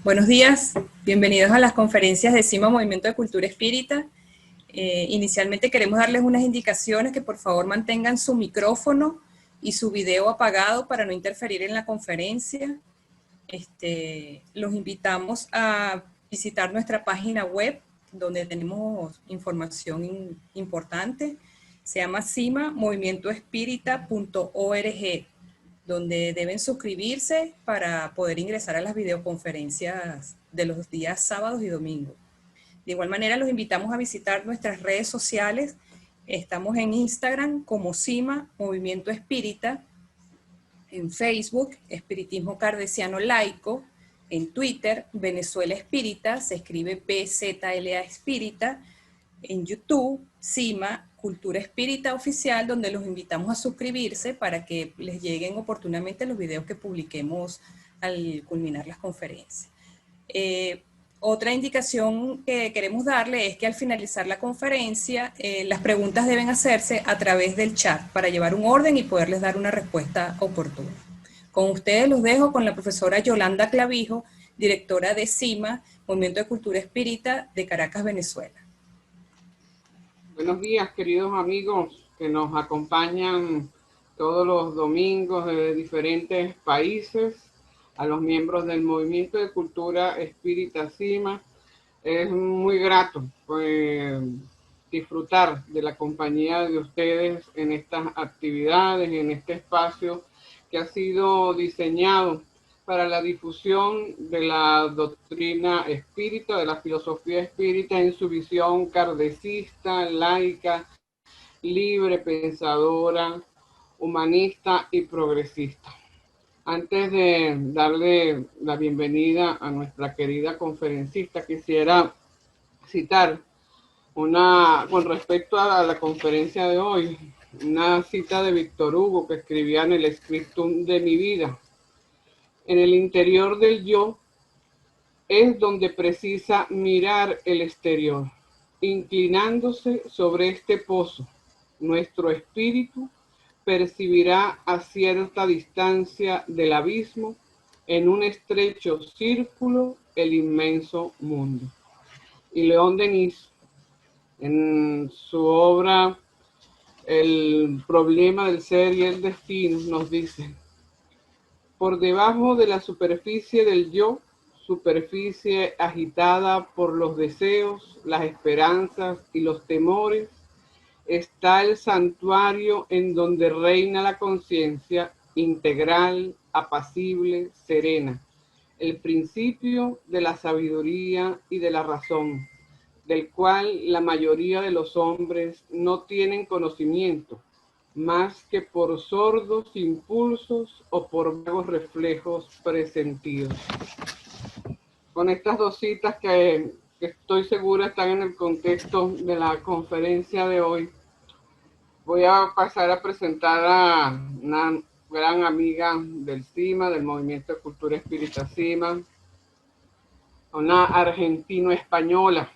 Buenos días, bienvenidos a las conferencias de CIMA Movimiento de Cultura Espírita. Inicialmente queremos darles unas indicaciones que por favor mantengan su micrófono y su video apagado para no interferir en la conferencia. Los invitamos a visitar nuestra página web donde tenemos información importante. Se llama cimamovimientoespírita.org, donde deben suscribirse para poder ingresar a las videoconferencias de los días sábados y domingos. De igual manera, los invitamos a visitar nuestras redes sociales. Estamos en Instagram como CIMA Movimiento Espírita, en Facebook, Espiritismo Cardesiano Laico, en Twitter, Venezuela Espírita, se escribe BZLA Espírita, en YouTube, CIMA Cultura Espírita Oficial, donde los invitamos a suscribirse para que les lleguen oportunamente los videos que publiquemos al culminar las conferencias. Otra indicación que queremos darle es que al finalizar la conferencia, las preguntas deben hacerse a través del chat para llevar un orden y poderles dar una respuesta oportuna. Con ustedes los dejo con la profesora Yolanda Clavijo, directora de CIMA, Movimiento de Cultura Espírita de Caracas, Venezuela. Buenos días, queridos amigos que nos acompañan todos los domingos de diferentes países, a los miembros del Movimiento de Cultura Espírita CIMA. Es muy grato disfrutar de la compañía de ustedes en estas actividades, en este espacio que ha sido diseñado para la difusión de la doctrina espírita, de la filosofía espírita en su visión kardecista, laica, libre, pensadora, humanista y progresista. Antes de darle la bienvenida a nuestra querida conferencista, quisiera citar con respecto a la conferencia de hoy, una cita de Víctor Hugo que escribía en el Scriptum de mi vida. En el interior del yo es donde precisa mirar el exterior. Inclinándose sobre este pozo, nuestro espíritu percibirá a cierta distancia del abismo, en un estrecho círculo, el inmenso mundo. Y León Denis, en su obra El problema del ser y el destino, nos dice: por debajo de la superficie del yo, superficie agitada por los deseos, las esperanzas y los temores, está el santuario en donde reina la conciencia integral, apacible, serena, el principio de la sabiduría y de la razón, del cual la mayoría de los hombres no tienen conocimiento, más que por sordos impulsos o por vagos reflejos presentidos. Con estas dos citas que estoy segura están en el contexto de la conferencia de hoy, voy a pasar a presentar a una gran amiga del CIMA, del Movimiento de Cultura Espírita CIMA, una argentino-española.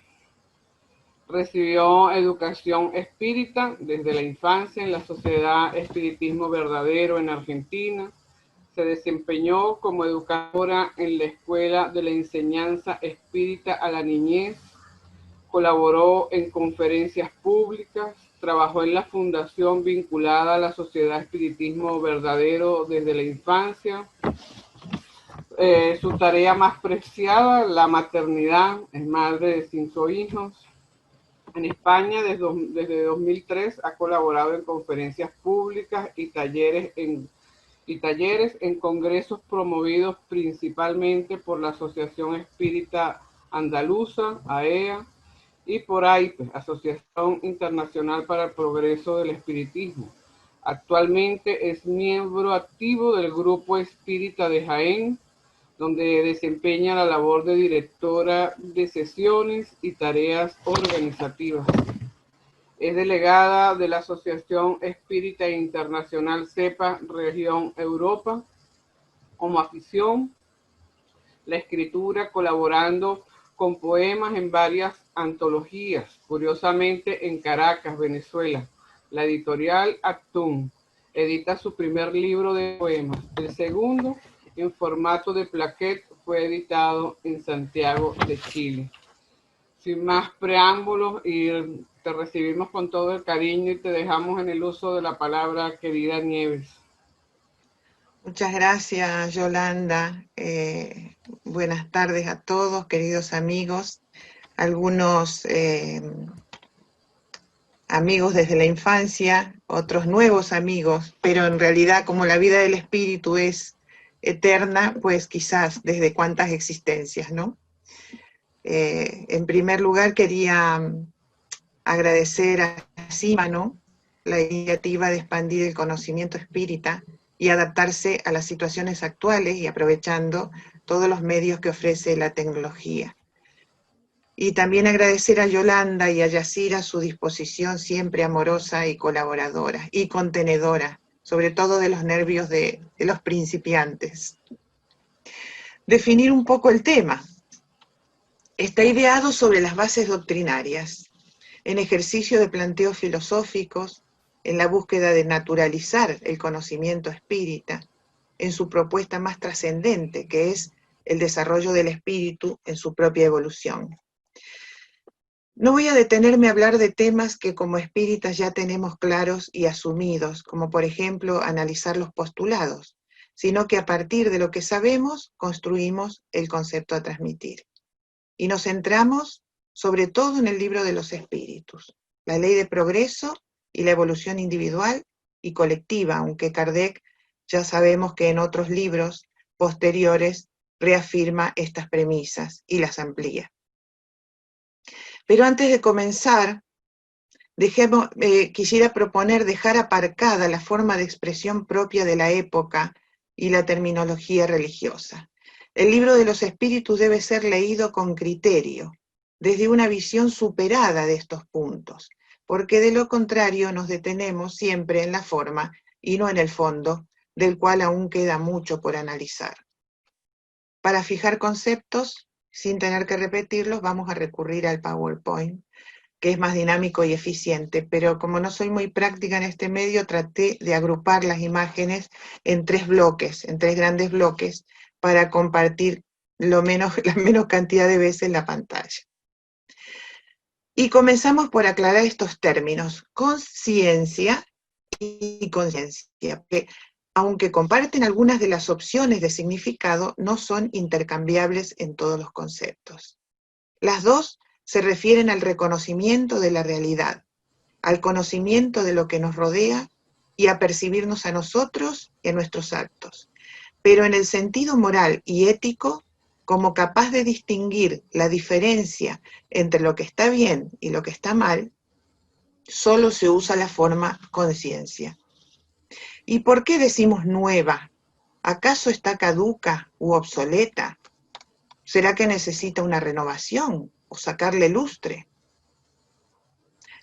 Recibió educación espírita desde la infancia en la Sociedad Espiritismo Verdadero en Argentina. Se desempeñó como educadora en la Escuela de la Enseñanza Espírita a la Niñez. Colaboró en conferencias públicas. Trabajó en la fundación vinculada a la Sociedad Espiritismo Verdadero desde la infancia. Su tarea más preciada, la maternidad, es madre de 5 hijos. En España, desde 2003, ha colaborado en conferencias públicas y talleres en congresos promovidos principalmente por la Asociación Espírita Andaluza, AEA, y por AIPE, Asociación Internacional para el Progreso del Espiritismo. Actualmente es miembro activo del Grupo Espírita de Jaén, donde desempeña la labor de directora de sesiones y tareas organizativas. Es delegada de la Asociación Espírita Internacional CEPA Región Europa. Como afición, la escritura, colaborando con poemas en varias antologías, curiosamente en Caracas, Venezuela. La editorial Actum edita su primer libro de poemas, el segundo en formato de plaquette fue editado en Santiago de Chile. Sin más preámbulos, y te recibimos con todo el cariño y te dejamos en el uso de la palabra, querida Nieves. Muchas gracias, Yolanda. Buenas tardes a todos, queridos amigos. Algunos amigos desde la infancia, otros nuevos amigos, pero en realidad como la vida del espíritu es eterna, pues quizás desde cuántas existencias, ¿no? En primer lugar quería agradecer a CIMA, ¿no?, la iniciativa de expandir el conocimiento espírita y adaptarse a las situaciones actuales y aprovechando todos los medios que ofrece la tecnología. Y también agradecer a Yolanda y a Yacira su disposición siempre amorosa y colaboradora y contenedora, sobre todo de los nervios de los principiantes. Definir un poco el tema. Está ideado sobre las bases doctrinarias, en ejercicio de planteos filosóficos, en la búsqueda de naturalizar el conocimiento espírita, en su propuesta más trascendente, que es el desarrollo del espíritu en su propia evolución. No voy a detenerme a hablar de temas que como espíritas ya tenemos claros y asumidos, como por ejemplo analizar los postulados, sino que a partir de lo que sabemos construimos el concepto a transmitir. Y nos centramos sobre todo en el libro de los espíritus, la ley de progreso y la evolución individual y colectiva, aunque Kardec ya sabemos que en otros libros posteriores reafirma estas premisas y las amplía. Pero antes de comenzar, quisiera proponer dejar aparcada la forma de expresión propia de la época y la terminología religiosa. El libro de los espíritus debe ser leído con criterio, desde una visión superada de estos puntos, porque de lo contrario nos detenemos siempre en la forma y no en el fondo, del cual aún queda mucho por analizar. Para fijar conceptos, sin tener que repetirlos, vamos a recurrir al PowerPoint, que es más dinámico y eficiente, pero como no soy muy práctica en este medio, traté de agrupar las imágenes en tres grandes bloques, para compartir la menos cantidad de veces la pantalla. Y comenzamos por aclarar estos términos, consciencia y conciencia, que aunque comparten algunas de las opciones de significado, no son intercambiables en todos los conceptos. Las dos se refieren al reconocimiento de la realidad, al conocimiento de lo que nos rodea y a percibirnos a nosotros y a nuestros actos, pero en el sentido moral y ético, como capaz de distinguir la diferencia entre lo que está bien y lo que está mal, solo se usa la forma conciencia. ¿Y por qué decimos nueva? ¿Acaso está caduca u obsoleta? ¿Será que necesita una renovación o sacarle lustre?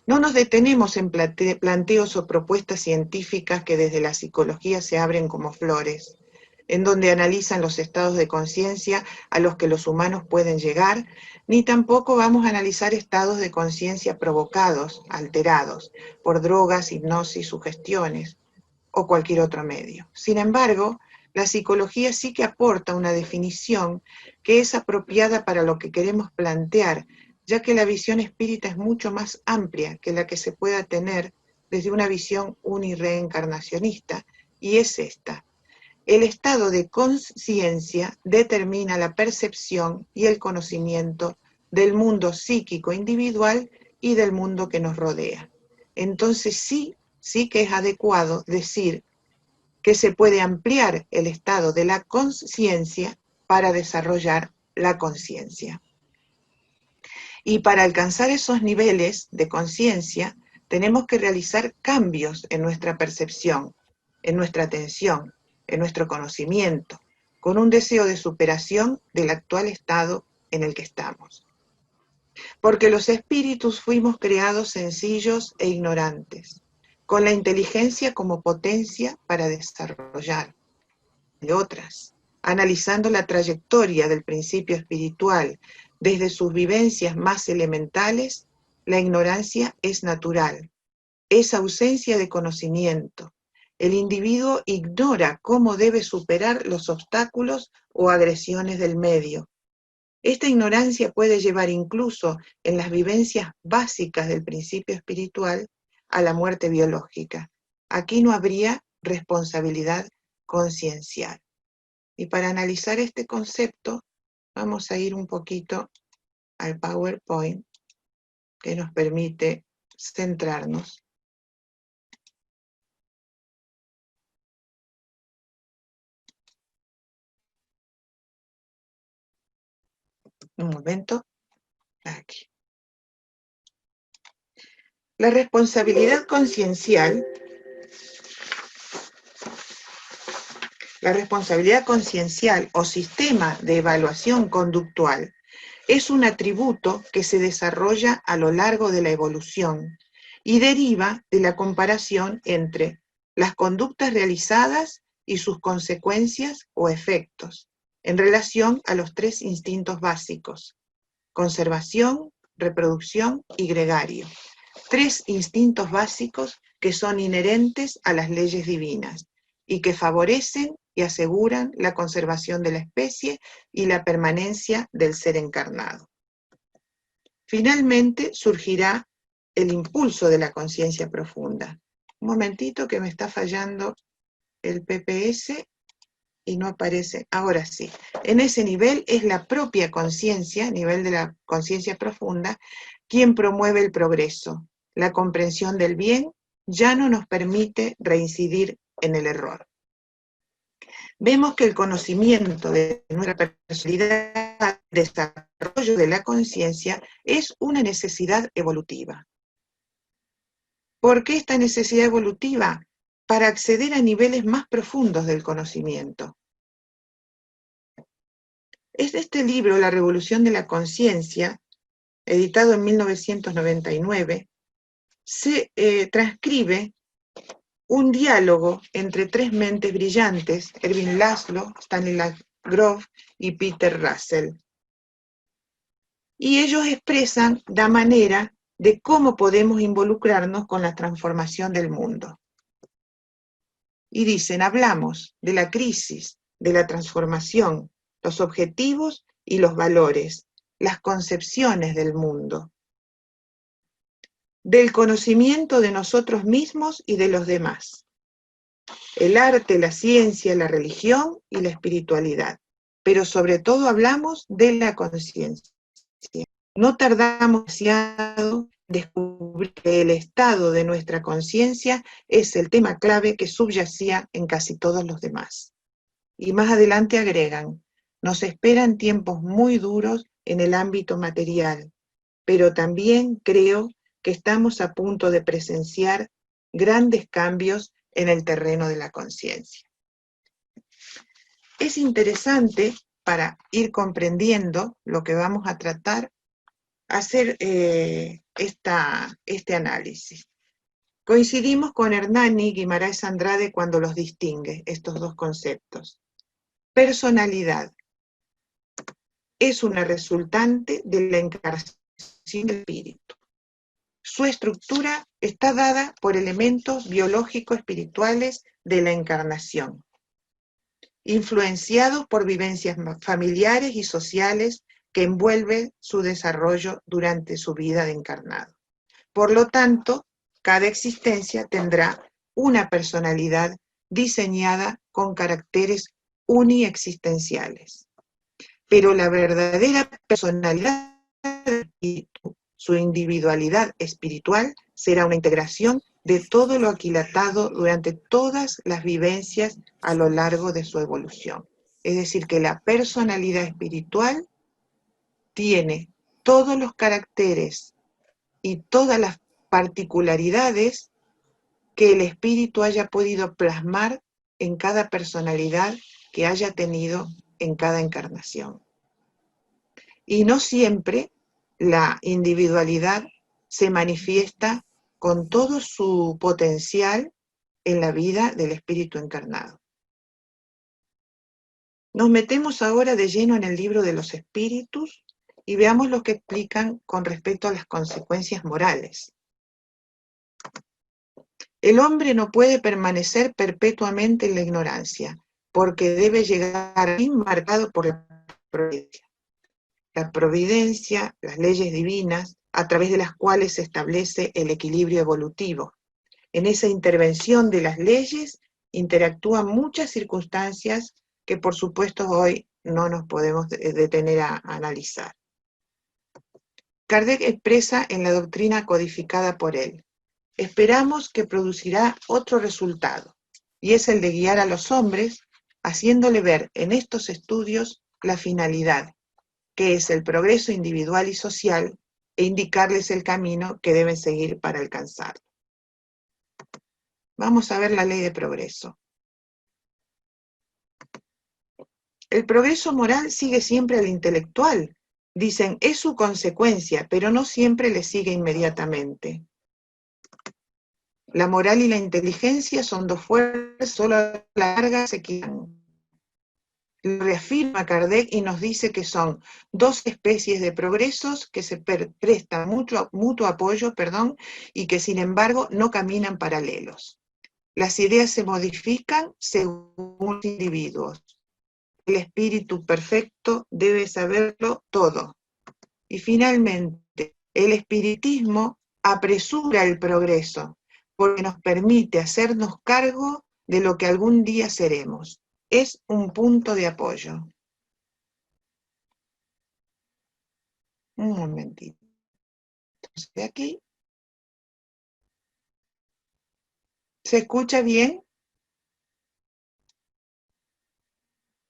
No nos detenemos en planteos o propuestas científicas que desde la psicología se abren como flores, en donde analizan los estados de conciencia a los que los humanos pueden llegar, ni tampoco vamos a analizar estados de conciencia provocados, alterados, por drogas, hipnosis, sugestiones o cualquier otro medio. Sin embargo, la psicología sí que aporta una definición que es apropiada para lo que queremos plantear, ya que la visión espírita es mucho más amplia que la que se pueda tener desde una visión unireencarnacionista, y es esta. El estado de conciencia determina la percepción y el conocimiento del mundo psíquico individual y del mundo que nos rodea. Entonces sí que es adecuado decir que se puede ampliar el estado de la conciencia para desarrollar la conciencia. Y para alcanzar esos niveles de conciencia tenemos que realizar cambios en nuestra percepción, en nuestra atención, en nuestro conocimiento, con un deseo de superación del actual estado en el que estamos. Porque los espíritus fuimos creados sencillos e ignorantes, con la inteligencia como potencia para desarrollar, de otras, analizando la trayectoria del principio espiritual desde sus vivencias más elementales, la ignorancia es natural, es ausencia de conocimiento, el individuo ignora cómo debe superar los obstáculos o agresiones del medio. Esta ignorancia puede llevar incluso en las vivencias básicas del principio espiritual a la muerte biológica. Aquí no habría responsabilidad conciencial. Y para analizar este concepto, vamos a ir un poquito al PowerPoint, que nos permite centrarnos. Un momento, aquí. La responsabilidad conciencial, o sistema de evaluación conductual es un atributo que se desarrolla a lo largo de la evolución y deriva de la comparación entre las conductas realizadas y sus consecuencias o efectos en relación a los tres instintos básicos: conservación, reproducción y gregario. Tres instintos básicos que son inherentes a las leyes divinas y que favorecen y aseguran la conservación de la especie y la permanencia del ser encarnado. Finalmente surgirá el impulso de la conciencia profunda. Un momentito que me está fallando el PPS y no aparece. Ahora sí. En ese nivel es la propia conciencia, nivel de la conciencia profunda, quien promueve el progreso. La comprensión del bien ya no nos permite reincidir en el error. Vemos que el conocimiento de nuestra personalidad, el desarrollo de la conciencia, es una necesidad evolutiva. ¿Por qué esta necesidad evolutiva? Para acceder a niveles más profundos del conocimiento. Es de este libro, La Revolución de la Conciencia, editado en 1999, se transcribe un diálogo entre tres mentes brillantes, Erwin Laszlo, Stanislav Grof y Peter Russell. Y ellos expresan la manera de cómo podemos involucrarnos con la transformación del mundo. Y dicen, hablamos de la crisis, de la transformación, los objetivos y los valores, las concepciones del mundo, del conocimiento de nosotros mismos y de los demás, el arte, la ciencia, la religión y la espiritualidad, pero sobre todo hablamos de la conciencia. No tardamos demasiado en descubrir que el estado de nuestra conciencia es el tema clave que subyacía en casi todos los demás. Y más adelante agregan, nos esperan tiempos muy duros en el ámbito material, pero también creo que estamos a punto de presenciar grandes cambios en el terreno de la conciencia. Es interesante, para ir comprendiendo lo que vamos a tratar, hacer este análisis. Coincidimos con Hernani y Guimarães Andrade cuando los distingue, estos dos conceptos. Personalidad es una resultante de la encarnación del espíritu. Su estructura está dada por elementos biológico-espirituales de la encarnación, influenciados por vivencias familiares y sociales que envuelven su desarrollo durante su vida de encarnado. Por lo tanto, cada existencia tendrá una personalidad diseñada con caracteres uniexistenciales. Pero la verdadera personalidad del espíritu, su individualidad espiritual, será una integración de todo lo aquilatado durante todas las vivencias a lo largo de su evolución. Es decir, que la personalidad espiritual tiene todos los caracteres y todas las particularidades que el espíritu haya podido plasmar en cada personalidad que haya tenido en cada encarnación. Y no siempre la individualidad se manifiesta con todo su potencial en la vida del espíritu encarnado. Nos metemos ahora de lleno en el libro de los espíritus y veamos lo que explican con respecto a las consecuencias morales. El hombre no puede permanecer perpetuamente en la ignorancia, porque debe llegar a fin marcado por la providencia. La providencia, las leyes divinas, a través de las cuales se establece el equilibrio evolutivo. En esa intervención de las leyes interactúan muchas circunstancias que por supuesto hoy no nos podemos detener a analizar. Kardec expresa en la doctrina codificada por él: esperamos que producirá otro resultado, y es el de guiar a los hombres, haciéndole ver en estos estudios la finalidad, que es el progreso individual y social, e indicarles el camino que deben seguir para alcanzarlo. Vamos a ver la ley de progreso. El progreso moral sigue siempre al intelectual. Dicen, es su consecuencia, pero no siempre le sigue inmediatamente. La moral y la inteligencia son dos fuerzas, solo a la larga se equiparan. Lo reafirma Kardec y nos dice que son dos especies de progresos que se prestan mutuo apoyo, y que sin embargo no caminan paralelos. Las ideas se modifican según los individuos. El espíritu perfecto debe saberlo todo. Y finalmente, el espiritismo apresura el progreso, porque nos permite hacernos cargo de lo que algún día seremos. Es un punto de apoyo. Un momentito. Entonces, de aquí. ¿Se escucha bien?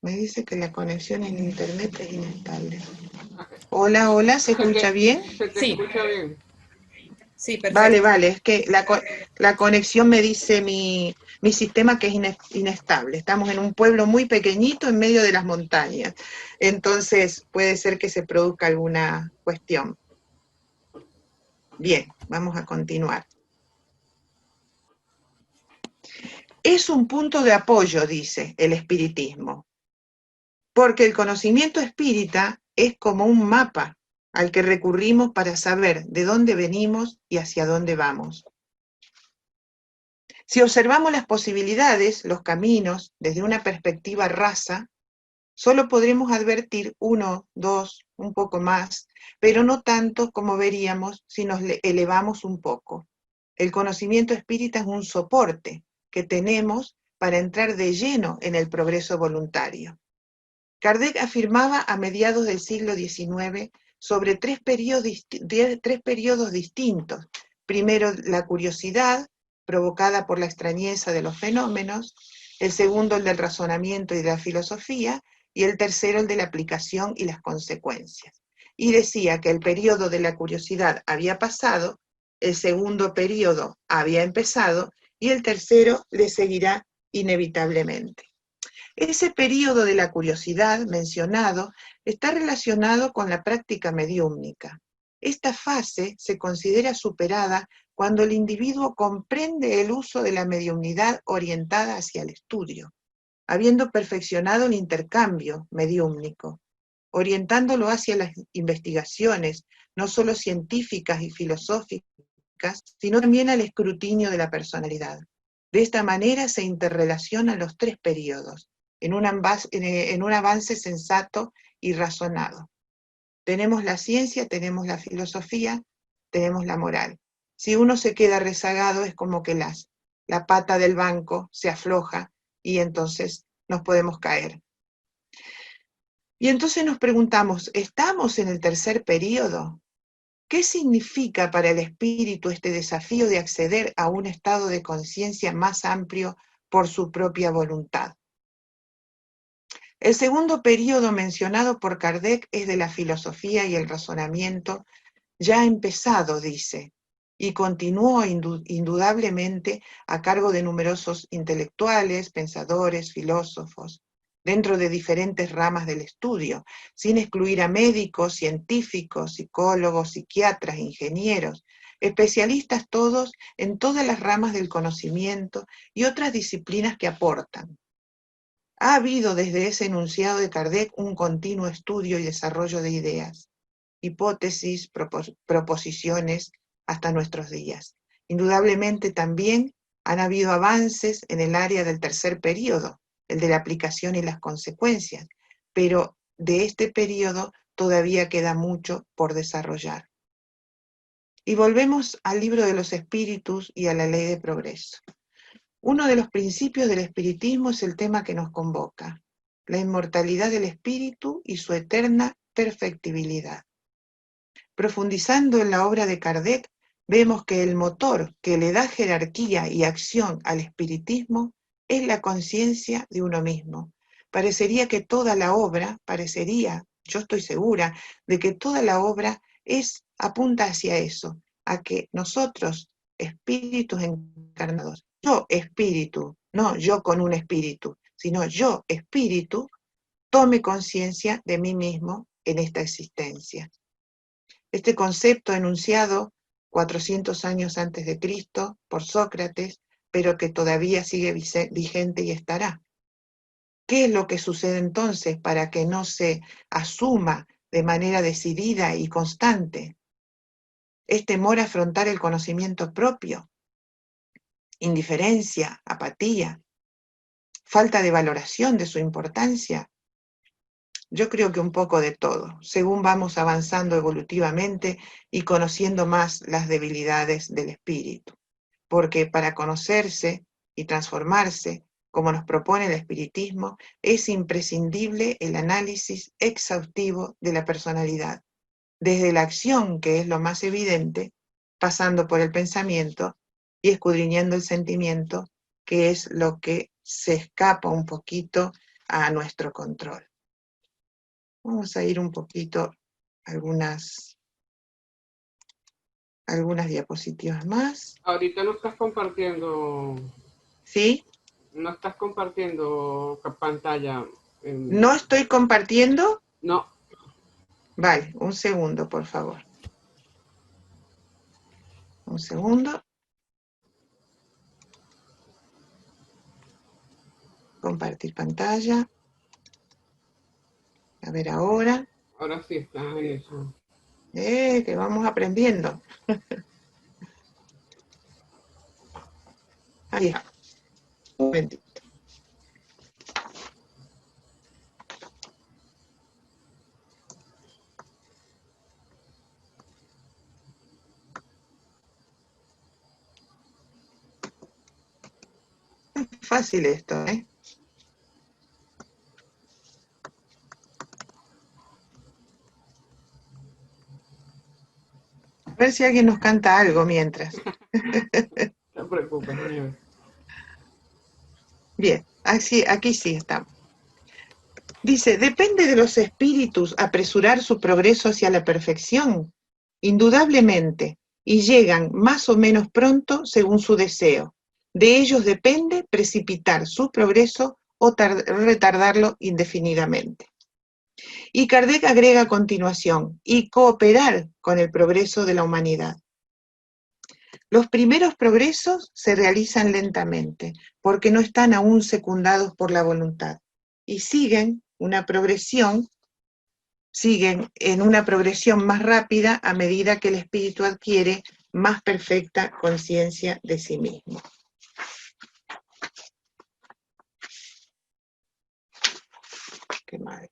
Me dice que la conexión en internet es inestable. Hola, hola, ¿se escucha bien? Se te Sí. escucha bien. Sí, perfecto. Vale, es que la conexión me dice mi sistema que es inestable. Estamos en un pueblo muy pequeñito en medio de las montañas, entonces puede ser que se produzca alguna cuestión. Bien, vamos a continuar. Es un punto de apoyo, dice el espiritismo, porque el conocimiento espírita es como un mapa al que recurrimos para saber de dónde venimos y hacia dónde vamos. Si observamos las posibilidades, los caminos, desde una perspectiva rasa, solo podremos advertir uno, dos, un poco más, pero no tanto como veríamos si nos elevamos un poco. El conocimiento espírita es un soporte que tenemos para entrar de lleno en el progreso voluntario. Kardec afirmaba a mediados del siglo XIX sobre tres periodos distintos. Primero, la curiosidad, provocada por la extrañeza de los fenómenos; el segundo, el del razonamiento y de la filosofía; y el tercero, el de la aplicación y las consecuencias. Y decía que el periodo de la curiosidad había pasado, el segundo periodo había empezado, y el tercero le seguirá inevitablemente. Ese periodo de la curiosidad mencionado está relacionado con la práctica mediúmnica. Esta fase se considera superada cuando el individuo comprende el uso de la mediumnidad orientada hacia el estudio, habiendo perfeccionado el intercambio mediúmnico, orientándolo hacia las investigaciones, no solo científicas y filosóficas, sino también al escrutinio de la personalidad. De esta manera se interrelacionan los tres periodos, en un avance sensato y razonado. Tenemos la ciencia, tenemos la filosofía, tenemos la moral. Si uno se queda rezagado, es como que la pata del banco se afloja y entonces nos podemos caer. Y entonces nos preguntamos, ¿estamos en el tercer periodo? ¿Qué significa para el espíritu este desafío de acceder a un estado de conciencia más amplio por su propia voluntad? El segundo periodo mencionado por Kardec es de la filosofía y el razonamiento ya empezado, dice, y continuó indudablemente a cargo de numerosos intelectuales, pensadores, filósofos, dentro de diferentes ramas del estudio, sin excluir a médicos, científicos, psicólogos, psiquiatras, ingenieros, especialistas todos en todas las ramas del conocimiento y otras disciplinas que aportan. Ha habido desde ese enunciado de Kardec un continuo estudio y desarrollo de ideas, hipótesis, proposiciones, hasta nuestros días. Indudablemente también Han habido avances en el área del tercer periodo, el de la aplicación y las consecuencias, pero de este periodo todavía queda mucho por desarrollar. Y volvemos al libro de los espíritus y a la ley de progreso. Uno de los principios del espiritismo es el tema que nos convoca, la inmortalidad del espíritu y su eterna perfectibilidad. Profundizando en la obra de Kardec, vemos que el motor que le da jerarquía y acción al espiritismo es la conciencia de uno mismo. Parecería que toda la obra, yo estoy segura de que toda la obra apunta hacia eso, a que nosotros, espíritus encarnados, yo espíritu, no yo con un espíritu, sino yo espíritu, tome conciencia de mí mismo en esta existencia. Este concepto enunciado 400 años antes de Cristo por Sócrates, pero que todavía sigue vigente y estará. ¿Qué es lo que sucede entonces para que no se asuma de manera decidida y constante? Es temor a afrontar el conocimiento propio, indiferencia, apatía, falta de valoración de su importancia. Yo creo que un poco de todo, según vamos avanzando evolutivamente y conociendo más las debilidades del espíritu. Porque para conocerse y transformarse, como nos propone el espiritismo, es imprescindible el análisis exhaustivo de la personalidad, desde la acción, que es lo más evidente, pasando por el pensamiento y escudriñando el sentimiento, que es lo que se escapa un poquito a nuestro control. Vamos a ir un poquito algunas diapositivas más. Ahorita no estás compartiendo. ¿Sí? No estás compartiendo pantalla. ¿No estoy compartiendo? No. Vale, un segundo, por favor. Un segundo. Compartir pantalla. A ver ahora. Ahora sí estás en eso. Que vamos aprendiendo. Ahí está. Un momentito. Es fácil esto, ¿eh? A ver si alguien nos canta algo mientras. No te preocupes, Nieves. Bien, aquí sí estamos. Dice, ¿depende de los espíritus apresurar su progreso hacia la perfección? Indudablemente, y llegan más o menos pronto según su deseo. De ellos depende precipitar su progreso o retardarlo indefinidamente. Y Kardec agrega a continuación, y cooperar con el progreso de la humanidad. Los primeros progresos se realizan lentamente, porque no están aún secundados por la voluntad, y siguen en una progresión más rápida a medida que el espíritu adquiere más perfecta conciencia de sí mismo. Qué mal.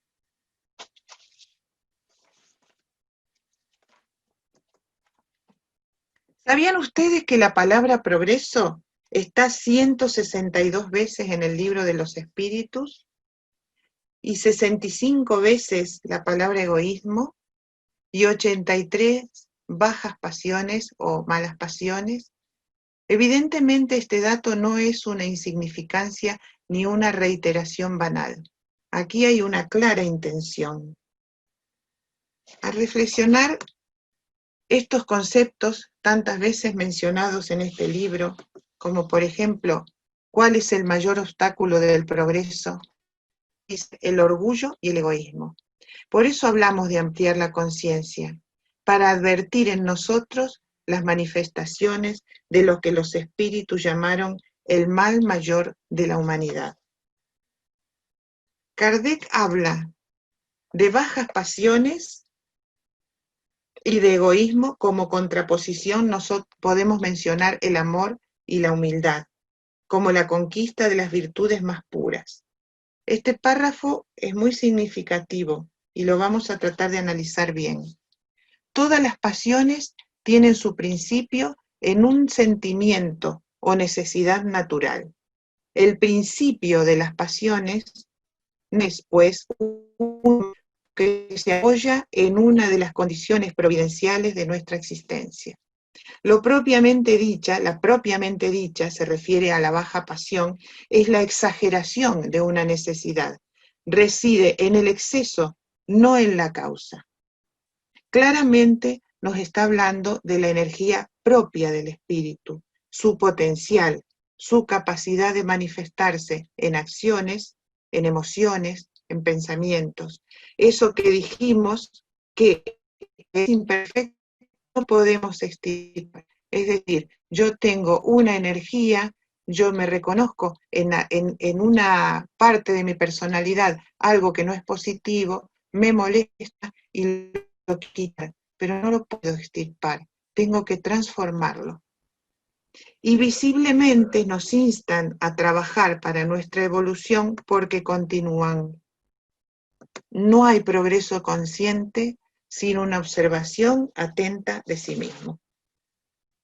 ¿Sabían ustedes que la palabra progreso está 162 veces en el libro de los espíritus? Y 65 veces la palabra egoísmo y 83 bajas pasiones o malas pasiones. Evidentemente este dato no es una insignificancia ni una reiteración banal. Aquí hay una clara intención. Al reflexionar estos conceptos tantas veces mencionados en este libro, como por ejemplo, ¿cuál es el mayor obstáculo del progreso? Es el orgullo y el egoísmo. Por eso hablamos de ampliar la conciencia, para advertir en nosotros las manifestaciones de lo que los espíritus llamaron el mal mayor de la humanidad. Kardec habla de bajas pasiones y de egoísmo. Como contraposición nosotros podemos mencionar el amor y la humildad, como la conquista de las virtudes más puras. Este párrafo es muy significativo y lo vamos a tratar de analizar bien. Todas las pasiones tienen su principio en un sentimiento o necesidad natural. El principio de las pasiones es, pues, que se apoya en una de las condiciones providenciales de nuestra existencia. La propiamente dicha se refiere a la baja pasión, es la exageración de una necesidad. Reside en el exceso, no en la causa. Claramente nos está hablando de la energía propia del espíritu, su potencial, su capacidad de manifestarse en acciones, en emociones, en pensamientos. Eso que dijimos que es imperfecto, no podemos estimar. Es decir, yo tengo una energía, yo me reconozco en una parte de mi personalidad, algo que no es positivo, me molesta y lo quitar, pero no lo puedo extirpar, tengo que transformarlo. Y visiblemente nos instan a trabajar para nuestra evolución porque continúan. No hay progreso consciente sin una observación atenta de sí mismo.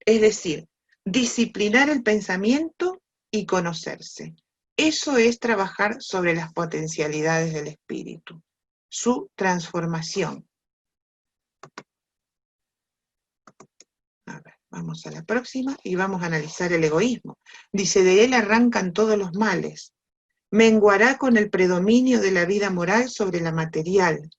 Es decir, disciplinar el pensamiento y conocerse. Eso es trabajar sobre las potencialidades del espíritu, su transformación. A ver, vamos a la próxima y vamos a analizar el egoísmo. Dice, de él arrancan todos los males. Menguará con el predominio de la vida moral sobre la material.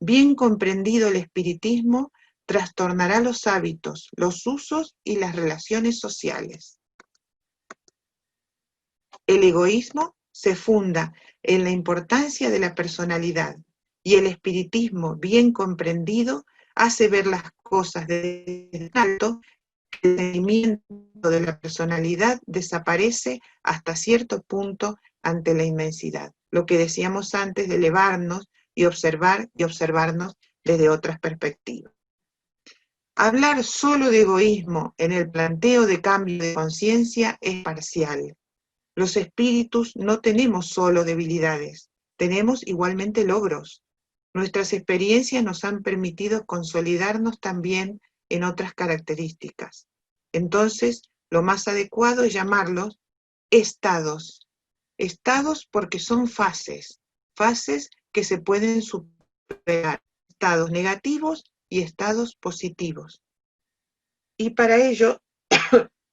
Bien comprendido el espiritismo, trastornará los hábitos, los usos y las relaciones sociales. El egoísmo se funda en la importancia de la personalidad y el espiritismo bien comprendido hace ver las cosas desde alto, que el sentimiento de la personalidad desaparece hasta cierto punto ante la inmensidad. Lo que decíamos antes de elevarnos y observarnos desde otras perspectivas. Hablar solo de egoísmo en el planteo de cambio de conciencia es parcial. Los espíritus no tenemos solo debilidades, tenemos igualmente logros. Nuestras experiencias nos han permitido consolidarnos también en otras características. Entonces, lo más adecuado es llamarlos estados. Estados porque son fases, fases que se pueden superar, estados negativos y estados positivos. Y para ello,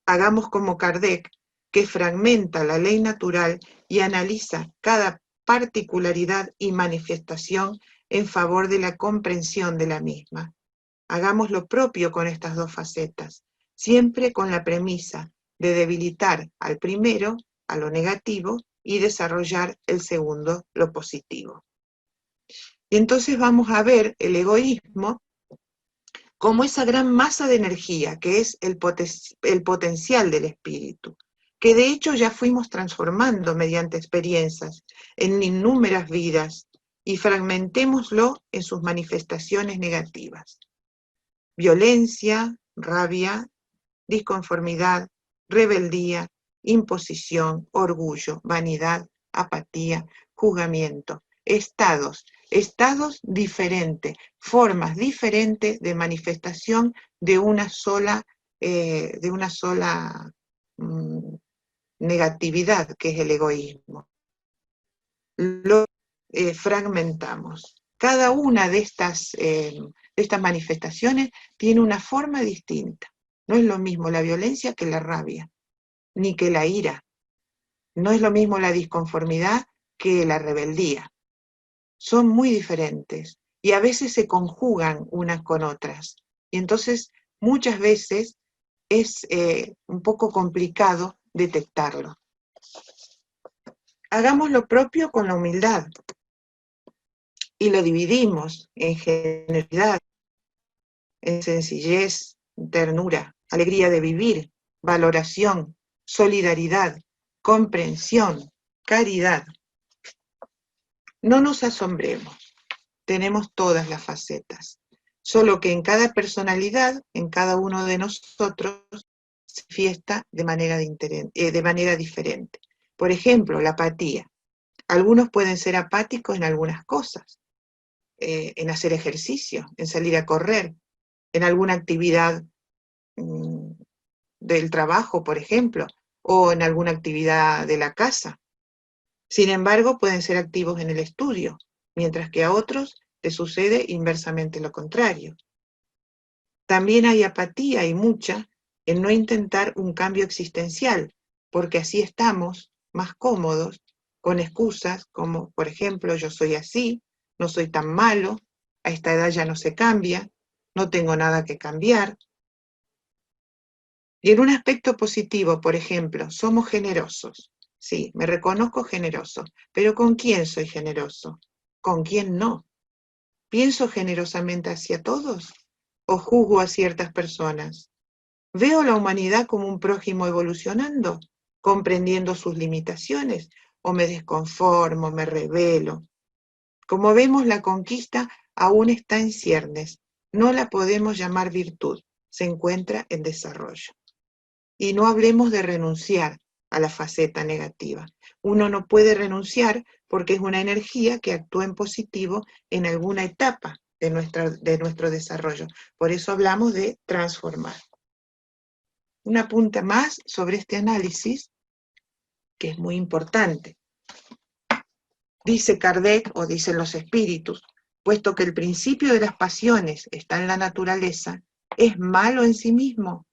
hagamos como Kardec, que fragmenta la ley natural y analiza cada particularidad y manifestación en favor de la comprensión de la misma. Hagamos lo propio con estas dos facetas, siempre con la premisa de debilitar al primero, a lo negativo, y desarrollar el segundo, lo positivo. Y entonces vamos a ver el egoísmo como esa gran masa de energía que es el potencial del espíritu, que de hecho ya fuimos transformando mediante experiencias en innúmeras vidas, y fragmentémoslo en sus manifestaciones negativas. Violencia, rabia, disconformidad, rebeldía, imposición, orgullo, vanidad, apatía, juzgamiento, estados diferentes, formas diferentes de manifestación de una sola negatividad, que es el egoísmo. Lo fragmentamos. Cada una de estas manifestaciones tiene una forma distinta. No es lo mismo la violencia que la rabia, ni que la ira. No es lo mismo la disconformidad que la rebeldía. Son muy diferentes y a veces se conjugan unas con otras. Y entonces muchas veces es un poco complicado detectarlo. Hagamos lo propio con la humildad y lo dividimos en generosidad, en sencillez, ternura, alegría de vivir, valoración, solidaridad, comprensión, caridad. No nos asombremos, tenemos todas las facetas, solo que en cada personalidad, en cada uno de nosotros, se manifiesta de manera diferente. Por ejemplo, la apatía. Algunos pueden ser apáticos en algunas cosas, en hacer ejercicio, en salir a correr, en alguna actividad del trabajo, por ejemplo, o en alguna actividad de la casa. Sin embargo, pueden ser activos en el estudio, mientras que a otros les sucede inversamente lo contrario. También hay apatía, y mucha, en no intentar un cambio existencial, porque así estamos más cómodos, con excusas como, por ejemplo, yo soy así, no soy tan malo, a esta edad ya no se cambia, no tengo nada que cambiar. Y en un aspecto positivo, por ejemplo, somos generosos. Sí, me reconozco generoso, pero ¿con quién soy generoso? ¿Con quién no? ¿Pienso generosamente hacia todos o juzgo a ciertas personas? ¿Veo a la humanidad como un prójimo evolucionando, comprendiendo sus limitaciones, o me desconformo, me rebelo? Como vemos, la conquista aún está en ciernes, no la podemos llamar virtud, se encuentra en desarrollo. Y no hablemos de renunciar a la faceta negativa. Uno no puede renunciar porque es una energía que actúa en positivo en alguna etapa de nuestro desarrollo. Por eso hablamos de transformar. Una punta más sobre este análisis, que es muy importante. Dice Kardec, o dicen los espíritus, puesto que el principio de las pasiones está en la naturaleza, ¿es malo en sí mismo?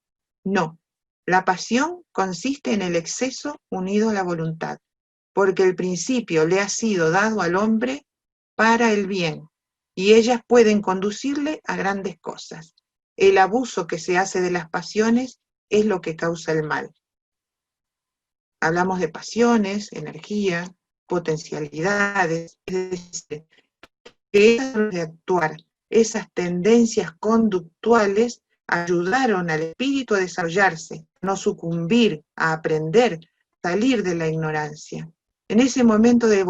No. La pasión consiste en el exceso unido a la voluntad, porque el principio le ha sido dado al hombre para el bien, y ellas pueden conducirle a grandes cosas. El abuso que se hace de las pasiones es lo que causa el mal. Hablamos de pasiones, energía, potencialidades, es decir, que esas de actuar, esas tendencias conductuales ayudaron al espíritu a desarrollarse, no sucumbir, a aprender, salir de la ignorancia. En ese momento de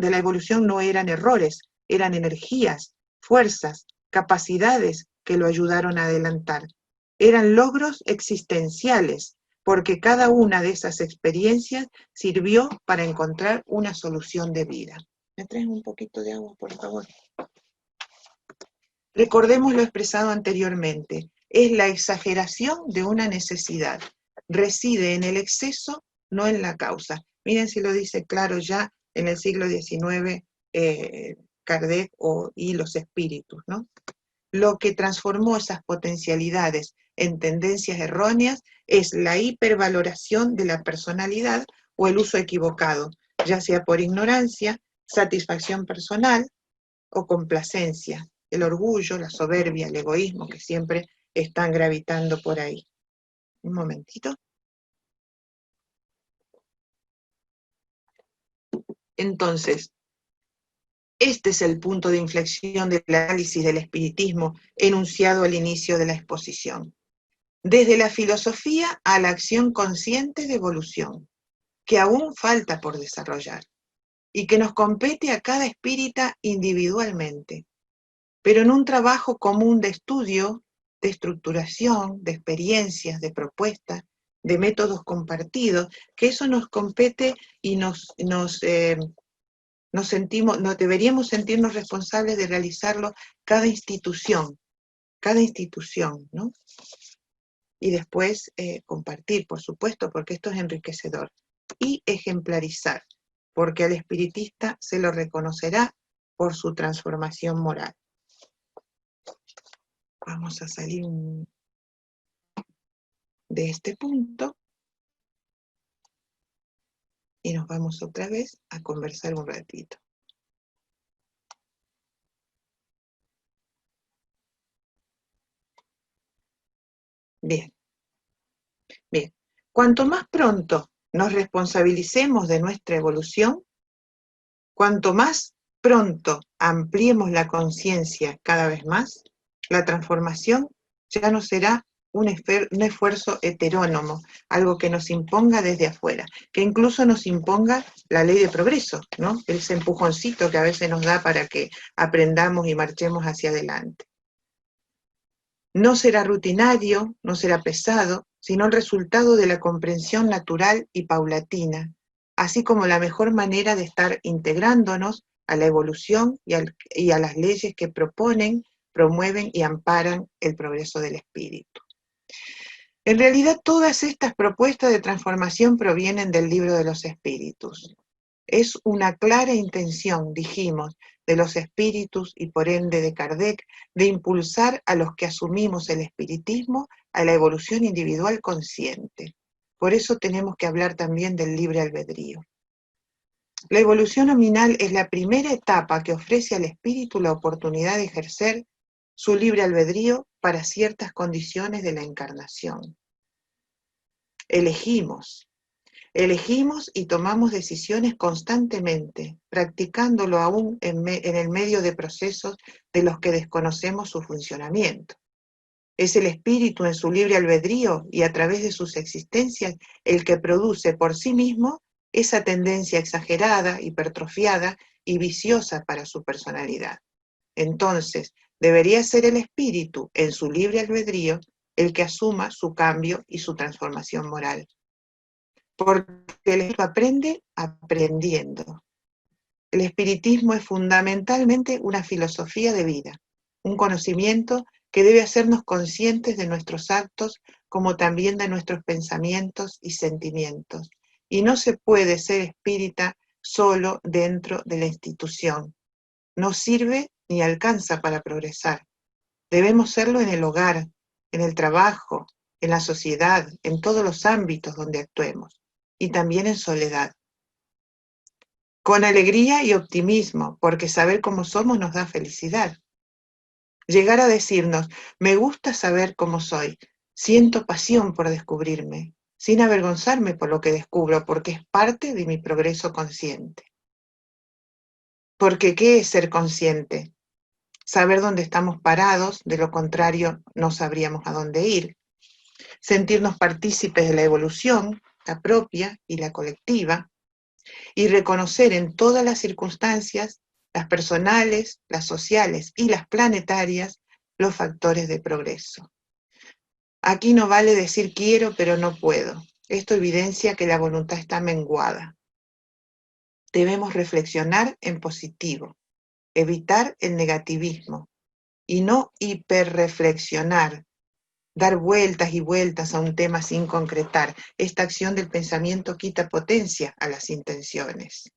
la evolución no eran errores, eran energías, fuerzas, capacidades que lo ayudaron a adelantar. Eran logros existenciales, porque cada una de esas experiencias sirvió para encontrar una solución de vida. ¿Me traes un poquito de agua, por favor? Recordemos lo expresado anteriormente. Es la exageración de una necesidad. Reside en el exceso, no en la causa. Miren si lo dice claro ya en el siglo XIX Kardec y los espíritus, ¿no? Lo que transformó esas potencialidades en tendencias erróneas es la hipervaloración de la personalidad o el uso equivocado, ya sea por ignorancia, satisfacción personal o complacencia, el orgullo, la soberbia, el egoísmo que siempre están gravitando por ahí. Un momentito. Entonces, este es el punto de inflexión del análisis del espiritismo enunciado al inicio de la exposición. Desde la filosofía a la acción consciente de evolución, que aún falta por desarrollar, y que nos compete a cada espírita individualmente, pero en un trabajo común de estudio, de estructuración, de experiencias, de propuestas, de métodos compartidos, que eso nos compete y deberíamos sentirnos responsables de realizarlo cada institución, ¿no? Y después compartir, por supuesto, porque esto es enriquecedor. Y ejemplarizar, porque al espiritista se lo reconocerá por su transformación moral. Vamos a salir de este punto y nos vamos otra vez a conversar un ratito. Bien. Bien. Cuanto más pronto nos responsabilicemos de nuestra evolución, cuanto más pronto ampliemos la conciencia cada vez más, la transformación ya no será un esfuerzo heterónomo, algo que nos imponga desde afuera, que incluso nos imponga la ley de progreso, ¿no? Ese empujoncito que a veces nos da para que aprendamos y marchemos hacia adelante. No será rutinario, no será pesado, sino el resultado de la comprensión natural y paulatina, así como la mejor manera de estar integrándonos a la evolución y a las leyes que proponen, promueven y amparan el progreso del espíritu. En realidad, todas estas propuestas de transformación provienen del Libro de los Espíritus. Es una clara intención, dijimos, de los espíritus y por ende de Kardec, de impulsar a los que asumimos el espiritismo a la evolución individual consciente. Por eso tenemos que hablar también del libre albedrío. La evolución nominal es la primera etapa que ofrece al espíritu la oportunidad de ejercer su libre albedrío para ciertas condiciones de la encarnación. Elegimos y tomamos decisiones constantemente, practicándolo aún en el medio de procesos de los que desconocemos su funcionamiento. Es el espíritu en su libre albedrío y a través de sus existencias el que produce por sí mismo esa tendencia exagerada, hipertrofiada y viciosa para su personalidad. Entonces, debería ser el espíritu en su libre albedrío el que asuma su cambio y su transformación moral. Porque el espíritu aprende aprendiendo. El espiritismo es fundamentalmente una filosofía de vida, un conocimiento que debe hacernos conscientes de nuestros actos como también de nuestros pensamientos y sentimientos. Y no se puede ser espírita solo dentro de la institución. No sirve ni alcanza para progresar. Debemos serlo en el hogar, en el trabajo, en la sociedad, en todos los ámbitos donde actuemos, y también en soledad. Con alegría y optimismo, porque saber cómo somos nos da felicidad. Llegar a decirnos, me gusta saber cómo soy, siento pasión por descubrirme, sin avergonzarme por lo que descubro, porque es parte de mi progreso consciente. Porque ¿qué es ser consciente? Saber dónde estamos parados, de lo contrario no sabríamos a dónde ir. Sentirnos partícipes de la evolución, la propia y la colectiva, y reconocer en todas las circunstancias, las personales, las sociales y las planetarias, los factores de progreso. Aquí no vale decir quiero pero no puedo. Esto evidencia que la voluntad está menguada. Debemos reflexionar en positivo, evitar el negativismo y no hiperreflexionar, dar vueltas y vueltas a un tema sin concretar. Esta acción del pensamiento quita potencia a las intenciones.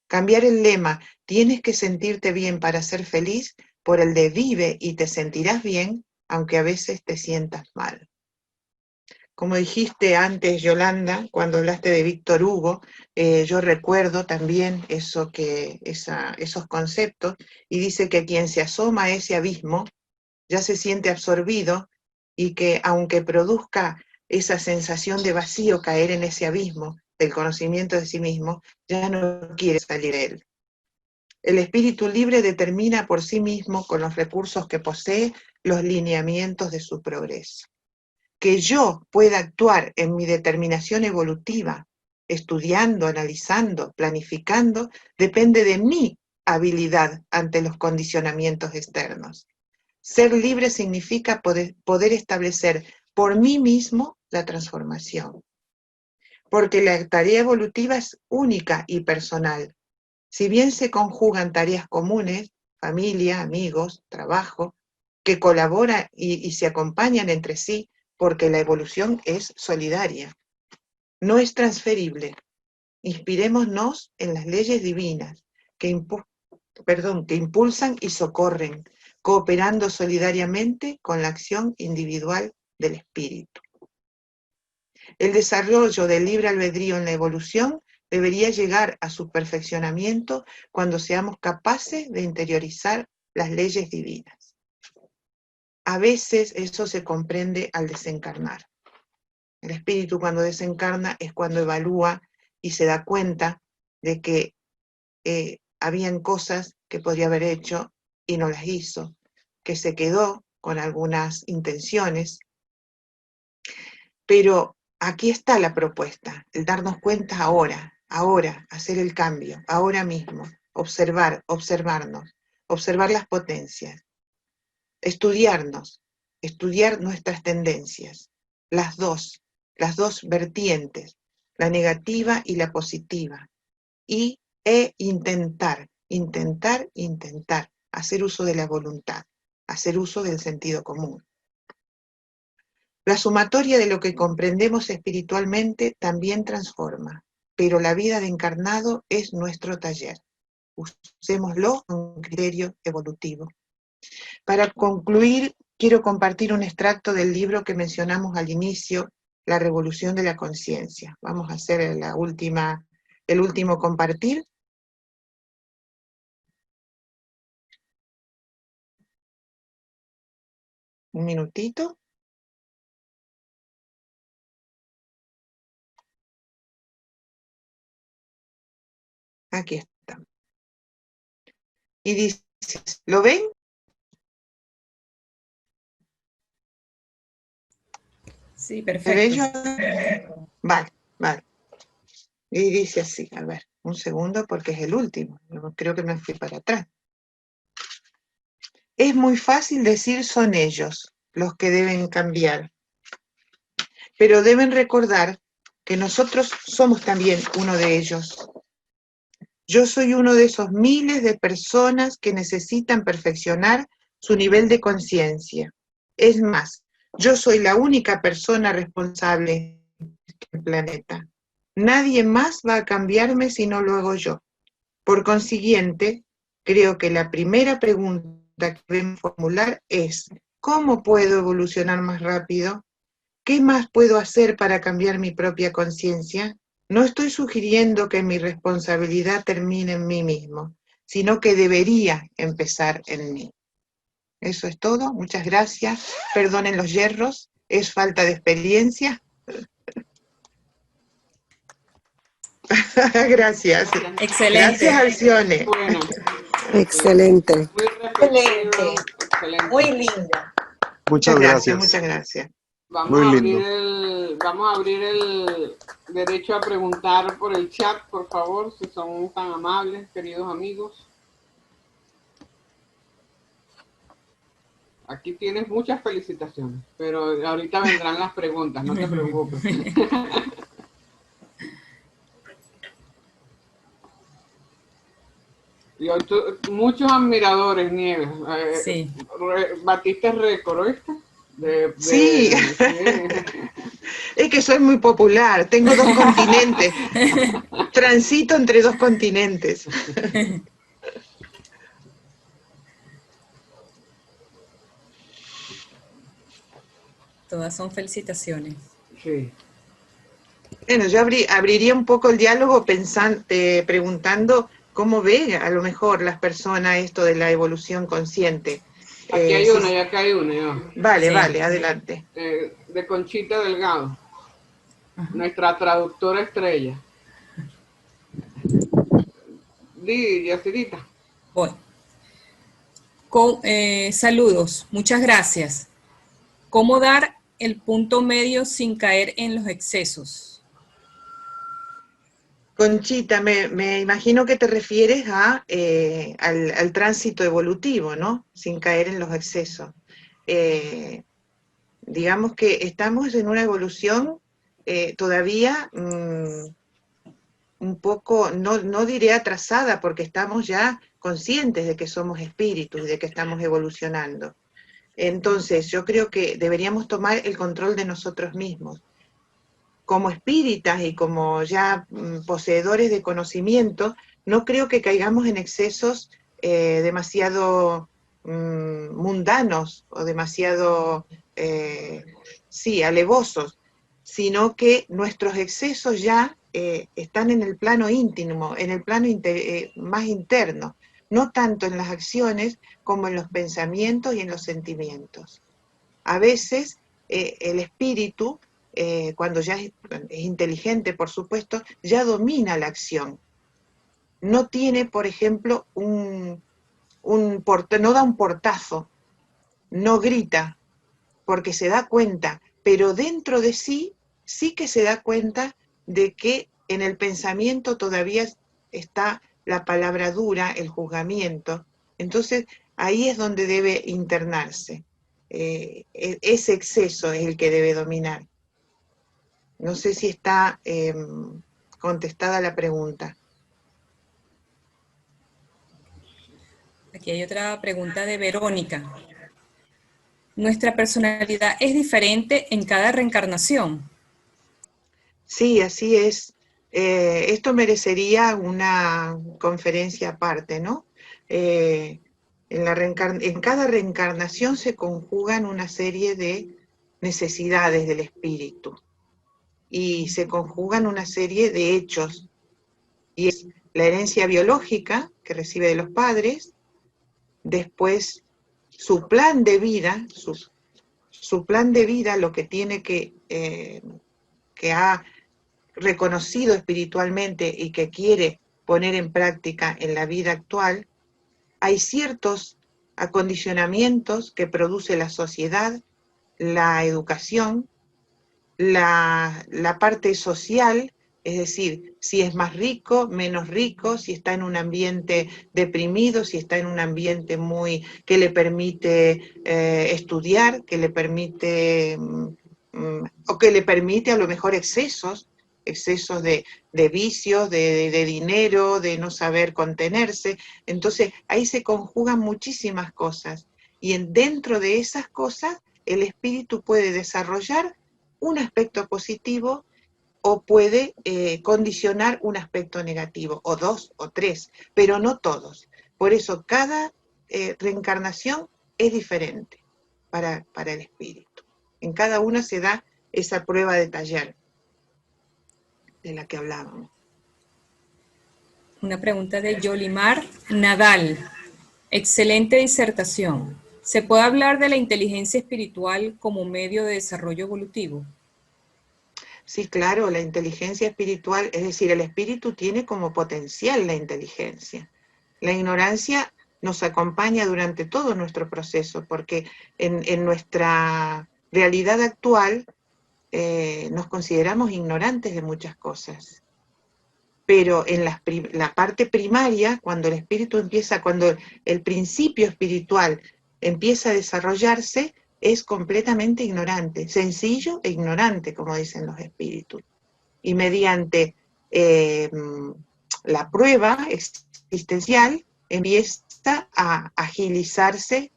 Cambiar el lema, tienes que sentirte bien para ser feliz, por el de vive y te sentirás bien, aunque a veces te sientas mal. Como dijiste antes, Yolanda, cuando hablaste de Víctor Hugo, yo recuerdo también esos conceptos, y dice que quien se asoma a ese abismo ya se siente absorbido y que aunque produzca esa sensación de vacío caer en ese abismo del conocimiento de sí mismo, ya no quiere salir de él. El espíritu libre determina por sí mismo, con los recursos que posee, los lineamientos de su progreso. Que yo pueda actuar en mi determinación evolutiva, estudiando, analizando, planificando, depende de mi habilidad ante los condicionamientos externos. Ser libre significa poder establecer por mí mismo la transformación. Porque la tarea evolutiva es única y personal. Si bien se conjugan tareas comunes, familia, amigos, trabajo, que colaboran y se acompañan entre sí, porque la evolución es solidaria. No es transferible. Inspirémonos en las leyes divinas que impulsan y socorren, cooperando solidariamente con la acción individual del espíritu. El desarrollo del libre albedrío en la evolución debería llegar a su perfeccionamiento cuando seamos capaces de interiorizar las leyes divinas. A veces eso se comprende al desencarnar. El espíritu cuando desencarna es cuando evalúa y se da cuenta de que habían cosas que podría haber hecho y no las hizo, que se quedó con algunas intenciones. Pero aquí está la propuesta, el darnos cuenta ahora, hacer el cambio, ahora mismo, observarnos, observar las potencias, estudiarnos, estudiar nuestras tendencias, las dos vertientes, la negativa y la positiva, intentar, hacer uso de la voluntad, hacer uso del sentido común. La sumatoria de lo que comprendemos espiritualmente también transforma, pero la vida de encarnado es nuestro taller. Usémoslo con criterio evolutivo. Para concluir, quiero compartir un extracto del libro que mencionamos al inicio, La Revolución de la Conciencia. Vamos a hacer el último compartir. Un minutito. Aquí está. Y dice, ¿lo ven? Sí, ¿Se perfecto. ve yo? Vale, vale. Y dice así, a ver, un segundo porque es el último. Creo que me fui para atrás. Es muy fácil decir son ellos los que deben cambiar, pero deben recordar que nosotros somos también uno de ellos. Yo soy uno de esos miles de personas que necesitan perfeccionar su nivel de conciencia. Es más, yo soy la única persona responsable del planeta. Nadie más va a cambiarme si no lo hago yo. Por consiguiente, creo que la primera pregunta que debemos formular es, ¿cómo puedo evolucionar más rápido? ¿Qué más puedo hacer para cambiar mi propia conciencia? No estoy sugiriendo que mi responsabilidad termine en mí mismo, sino que debería empezar en mí. Eso es todo, muchas gracias. Perdonen los yerros, es falta de experiencia. Gracias. Excelente. Gracias, Alcione. Bueno, Excelente. muy reflexivo, excelente. Muy linda. Muchas gracias, muchas gracias. Vamos Muy a lindo. abrir el derecho a preguntar por el chat, por favor, si son tan amables, queridos amigos. Aquí tienes muchas felicitaciones, pero ahorita vendrán las preguntas, no te preocupes. Y hoy muchos admiradores, Nieves. Sí. Batiste récord, ¿oíste? Sí. Es que soy muy popular, tengo 2 continentes. Transito entre 2 continentes. Todas son felicitaciones. Sí. Bueno, yo abriría un poco el diálogo preguntando cómo ve a lo mejor las personas esto de la evolución consciente. Aquí hay una, ya acá hay una. Ya. Vale, Sí. vale, adelante. De Conchita Delgado, nuestra traductora estrella. Di, Yacidita. Voy. Saludos, muchas gracias. ¿Cómo dar el punto medio sin caer en los excesos? Conchita, me imagino que te refieres al tránsito evolutivo, ¿no? Sin caer en los excesos. Digamos que estamos en una evolución todavía un poco, no diré atrasada, porque estamos ya conscientes de que somos espíritus y de que estamos evolucionando. Entonces, yo creo que deberíamos tomar el control de nosotros mismos. Como espíritas y como ya poseedores de conocimiento, no creo que caigamos en excesos demasiado mundanos o demasiado, alevosos, sino que nuestros excesos ya están en el plano íntimo, en el plano más interno, no tanto en las acciones como en los pensamientos y en los sentimientos. A veces el espíritu, cuando ya es inteligente, por supuesto, ya domina la acción. No tiene, por ejemplo, no da un portazo, no grita, porque se da cuenta, pero dentro de sí que se da cuenta de que en el pensamiento todavía está la palabra dura, el juzgamiento. Entonces, ahí es donde debe internarse. Ese exceso es el que debe dominar. No sé si está contestada la pregunta. Aquí hay otra pregunta de Verónica. ¿Nuestra personalidad es diferente en cada reencarnación? Sí, así es. Esto merecería una conferencia aparte, ¿no? En cada reencarnación se conjugan una serie de necesidades del espíritu y se conjugan una serie de hechos. Y es la herencia biológica que recibe de los padres, después su plan de vida, su plan de vida, lo que tiene que ha reconocido espiritualmente y que quiere poner en práctica en la vida actual, hay ciertos acondicionamientos que produce la sociedad, la educación, la parte social, es decir, si es más rico, menos rico, si está en un ambiente deprimido, si está en un ambiente que le permite estudiar, que le permite o que le permite a lo mejor excesos de vicios, de dinero, de no saber contenerse. Entonces ahí se conjugan muchísimas cosas y dentro de esas cosas el espíritu puede desarrollar un aspecto positivo o puede condicionar un aspecto negativo, o dos o tres, pero no todos. Por eso cada reencarnación es diferente para el espíritu. En cada una se da esa prueba de taller de la que hablábamos. Una pregunta de Yolimar Nadal. Excelente disertación. ¿Se puede hablar de la inteligencia espiritual como medio de desarrollo evolutivo? Sí, claro, la inteligencia espiritual, es decir, el espíritu tiene como potencial la inteligencia. La ignorancia nos acompaña durante todo nuestro proceso, porque en nuestra realidad actual nos consideramos ignorantes de muchas cosas. Pero en la parte primaria, cuando el espíritu empieza, cuando el principio espiritual empieza a desarrollarse, es completamente ignorante, sencillo e ignorante, como dicen los espíritus. Y mediante la prueba existencial empieza a agilizarse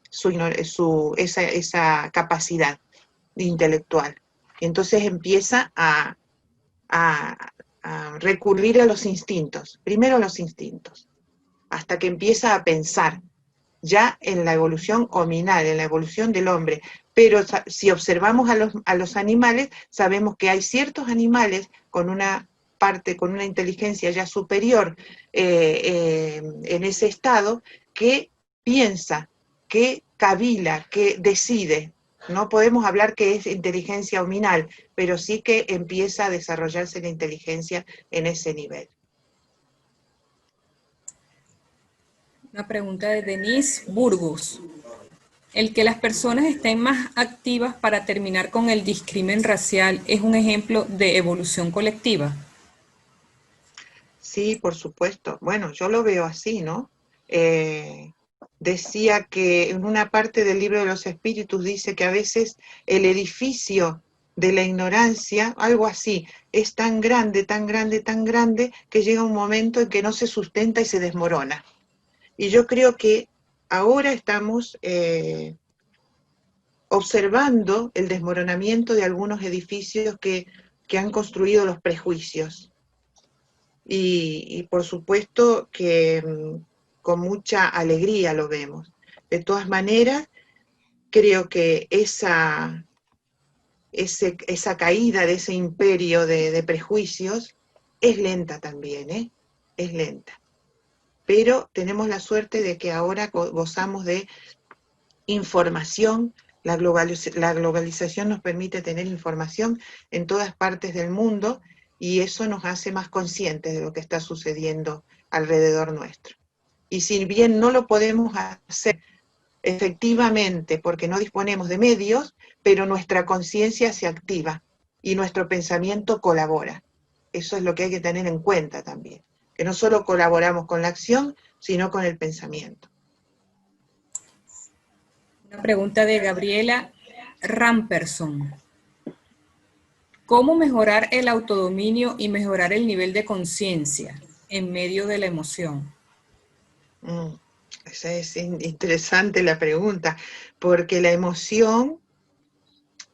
esa capacidad intelectual. Entonces empieza a recurrir a los instintos, primero a los instintos, hasta que empieza a pensar ya en la evolución hominal, en la evolución del hombre. Pero si observamos a los animales, sabemos que hay ciertos animales con una inteligencia ya superior en ese estado, que piensa, que cavila, que decide. No podemos hablar que es inteligencia hominal, pero sí que empieza a desarrollarse la inteligencia en ese nivel. Una pregunta de Denise Burgos. ¿El que las personas estén más activas para terminar con el discrimen racial es un ejemplo de evolución colectiva? Sí, por supuesto. Bueno, yo lo veo así, ¿no? Decía que en una parte del libro de los espíritus dice que a veces el edificio de la ignorancia, algo así, es tan grande, tan grande, tan grande, que llega un momento en que no se sustenta y se desmorona. Y yo creo que ahora estamos observando el desmoronamiento de algunos edificios que han construido los prejuicios. Y por supuesto que con mucha alegría lo vemos. De todas maneras, creo que esa caída de ese imperio de prejuicios es lenta también, ¿eh? Es lenta. Pero tenemos la suerte de que ahora gozamos de información. La globalización nos permite tener información en todas partes del mundo y eso nos hace más conscientes de lo que está sucediendo alrededor nuestro. Y si bien no lo podemos hacer efectivamente porque no disponemos de medios, pero nuestra conciencia se activa y nuestro pensamiento colabora. Eso es lo que hay que tener en cuenta también, que no solo colaboramos con la acción, sino con el pensamiento. Una pregunta de Gabriela Ramperson. ¿Cómo mejorar el autodominio y mejorar el nivel de conciencia en medio de la emoción? Esa es interesante la pregunta, porque la emoción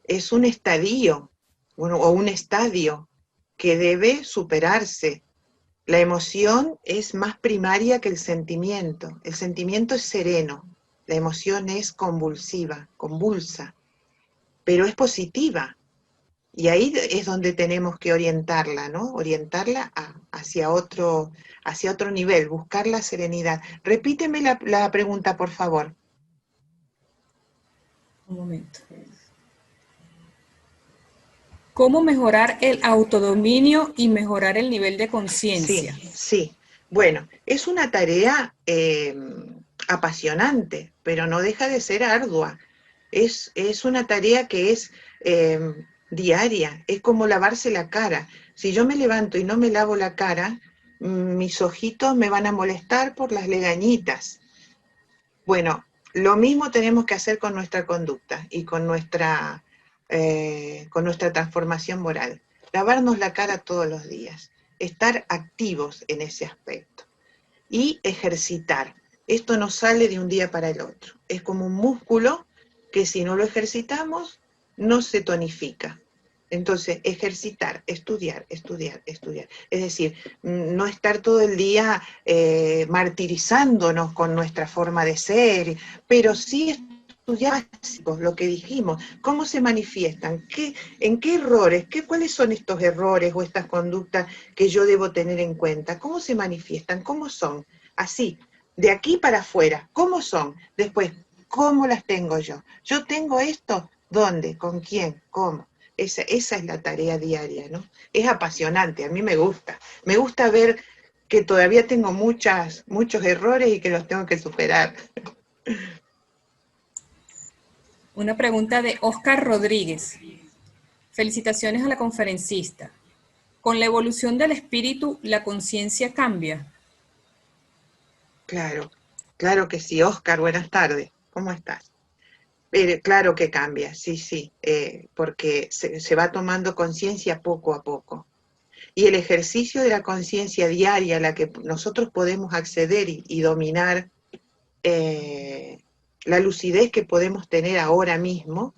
es un estadio, bueno, o un estadio que debe superarse. La emoción es más primaria que el sentimiento. El sentimiento es sereno, la emoción es convulsiva, convulsa, pero es positiva. Y ahí es donde tenemos que orientarla, ¿no? Orientarla hacia otro nivel, buscar la serenidad. Repíteme la pregunta, por favor. Un momento. ¿Cómo mejorar el autodominio y mejorar el nivel de conciencia? Sí, sí. Bueno, es una tarea apasionante, pero no deja de ser ardua. Es una tarea que es diaria, es como lavarse la cara. Si yo me levanto y no me lavo la cara, mis ojitos me van a molestar por las legañitas. Bueno, lo mismo tenemos que hacer con nuestra conducta y con nuestra transformación moral. Lavarnos la cara todos los días, estar activos en ese aspecto y ejercitar. Esto no sale de un día para el otro. Es como un músculo que si no lo ejercitamos, no se tonifica. Entonces, ejercitar, estudiar, estudiar, estudiar. Es decir, no estar todo el día martirizándonos con nuestra forma de ser, pero sí estudiar lo que dijimos, cómo se manifiestan, en qué errores, cuáles son estos errores o estas conductas que yo debo tener en cuenta, cómo se manifiestan, cómo son, así, de aquí para afuera, cómo son, después, cómo las tengo yo. Yo tengo esto, ¿dónde? ¿Con quién? ¿Cómo? Esa es la tarea diaria, ¿no? Es apasionante, a mí me gusta ver que todavía tengo muchos errores y que los tengo que superar. Una pregunta de Oscar Rodríguez. Felicitaciones a la conferencista. ¿Con la evolución del espíritu, la conciencia cambia? Claro, claro que sí. Oscar, buenas tardes. ¿Cómo estás? Claro que cambia, sí, porque se va tomando conciencia poco a poco. Y el ejercicio de la conciencia diaria a la que nosotros podemos acceder y dominar la lucidez que podemos tener ahora mismo,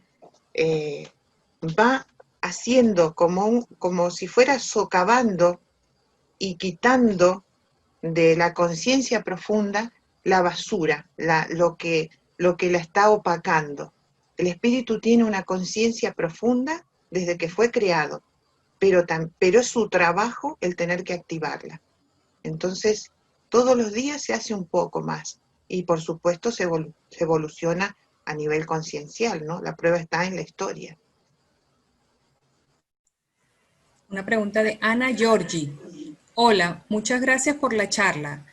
va haciendo como si fuera socavando y quitando de la conciencia profunda la basura, lo que la está opacando. El espíritu tiene una conciencia profunda desde que fue creado, pero es su trabajo el tener que activarla. Entonces, todos los días se hace un poco más y por supuesto se evoluciona a nivel conciencial, ¿no? La prueba está en la historia. Una pregunta de Ana Giorgi. Hola, muchas gracias por la charla.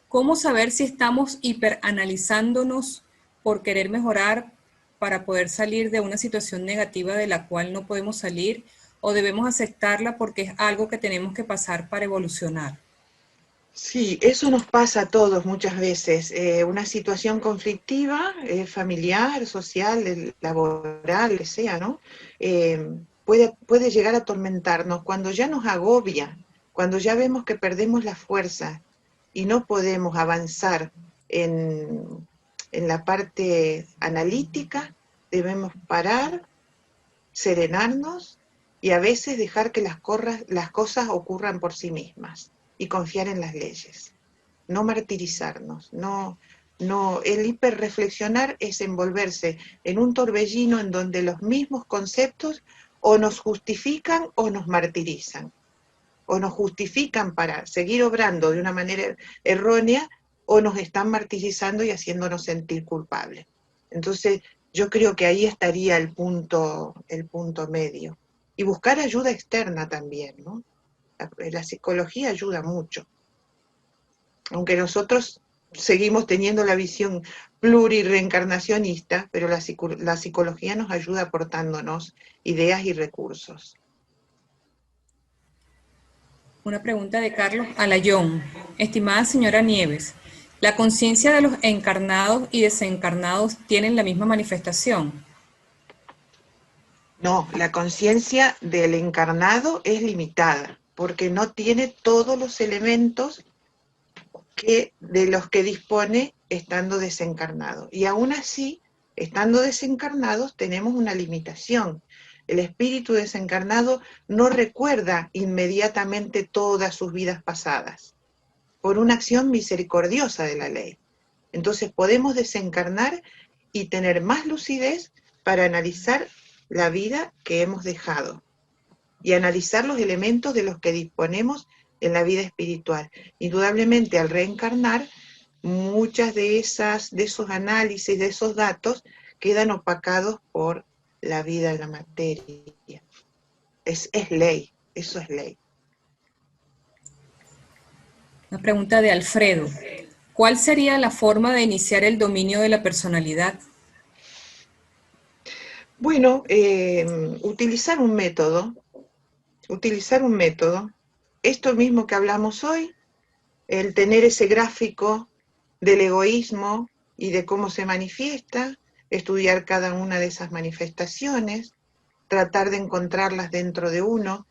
¿Cómo saber si estamos hiperanalizándonos por querer mejorar para poder salir de una situación negativa de la cual no podemos salir o debemos aceptarla porque es algo que tenemos que pasar para evolucionar? Sí, eso nos pasa a todos muchas veces. Una situación conflictiva, familiar, social, laboral, que sea, ¿no? Puede llegar a atormentarnos cuando ya nos agobia, cuando ya vemos que perdemos la fuerza y no podemos avanzar en la parte analítica, debemos parar, serenarnos y a veces dejar que las cosas ocurran por sí mismas y confiar en las leyes, no martirizarnos, el hiperreflexionar es envolverse en un torbellino en donde los mismos conceptos o nos justifican o nos martirizan, o nos justifican para seguir obrando de una manera errónea o nos están martirizando y haciéndonos sentir culpables. Entonces, yo creo que ahí estaría el punto medio. Y buscar ayuda externa también, ¿no? La psicología ayuda mucho. Aunque nosotros seguimos teniendo la visión plurirreencarnacionista, pero la psicología nos ayuda aportándonos ideas y recursos. Una pregunta de Carlos Alayón. Estimada señora Nieves, ¿la conciencia de los encarnados y desencarnados tienen la misma manifestación? No, la conciencia del encarnado es limitada, porque no tiene todos los elementos de los que dispone estando desencarnado. Y aún así, estando desencarnados, tenemos una limitación. El espíritu desencarnado no recuerda inmediatamente todas sus vidas pasadas, por una acción misericordiosa de la ley. Entonces podemos desencarnar y tener más lucidez para analizar la vida que hemos dejado y analizar los elementos de los que disponemos en la vida espiritual. Indudablemente, al reencarnar, muchas de esos análisis, de esos datos, quedan opacados por la vida en la materia. Es ley, eso es ley. Una pregunta de Alfredo. ¿Cuál sería la forma de iniciar el dominio de la personalidad? Bueno, utilizar un método, esto mismo que hablamos hoy, el tener ese gráfico del egoísmo y de cómo se manifiesta, estudiar cada una de esas manifestaciones, tratar de encontrarlas dentro de uno.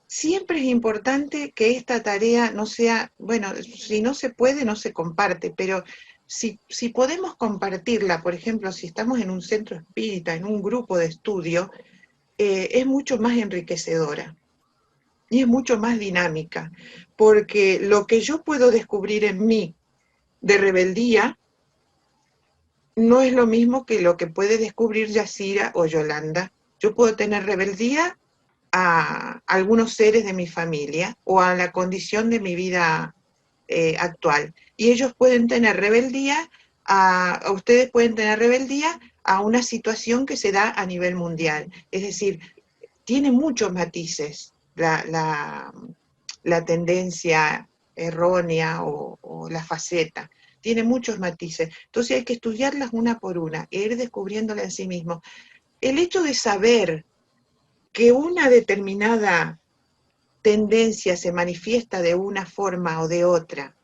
Siempre es importante que esta tarea no sea, bueno, si no se puede, no se comparte, pero si podemos compartirla, por ejemplo, si estamos en un centro espírita, en un grupo de estudio, es mucho más enriquecedora y es mucho más dinámica, porque lo que yo puedo descubrir en mí de rebeldía no es lo mismo que lo que puede descubrir Yacira o Yolanda. Yo puedo tener rebeldía a algunos seres de mi familia o a la condición de mi vida actual. Y ellos pueden tener rebeldía, ustedes pueden tener rebeldía a una situación que se da a nivel mundial. Es decir, tiene muchos matices la tendencia errónea o la faceta. Tiene muchos matices. Entonces hay que estudiarlas una por una e ir descubriéndolas en sí mismo. El hecho de saber que una determinada tendencia se manifiesta de una forma o de otra,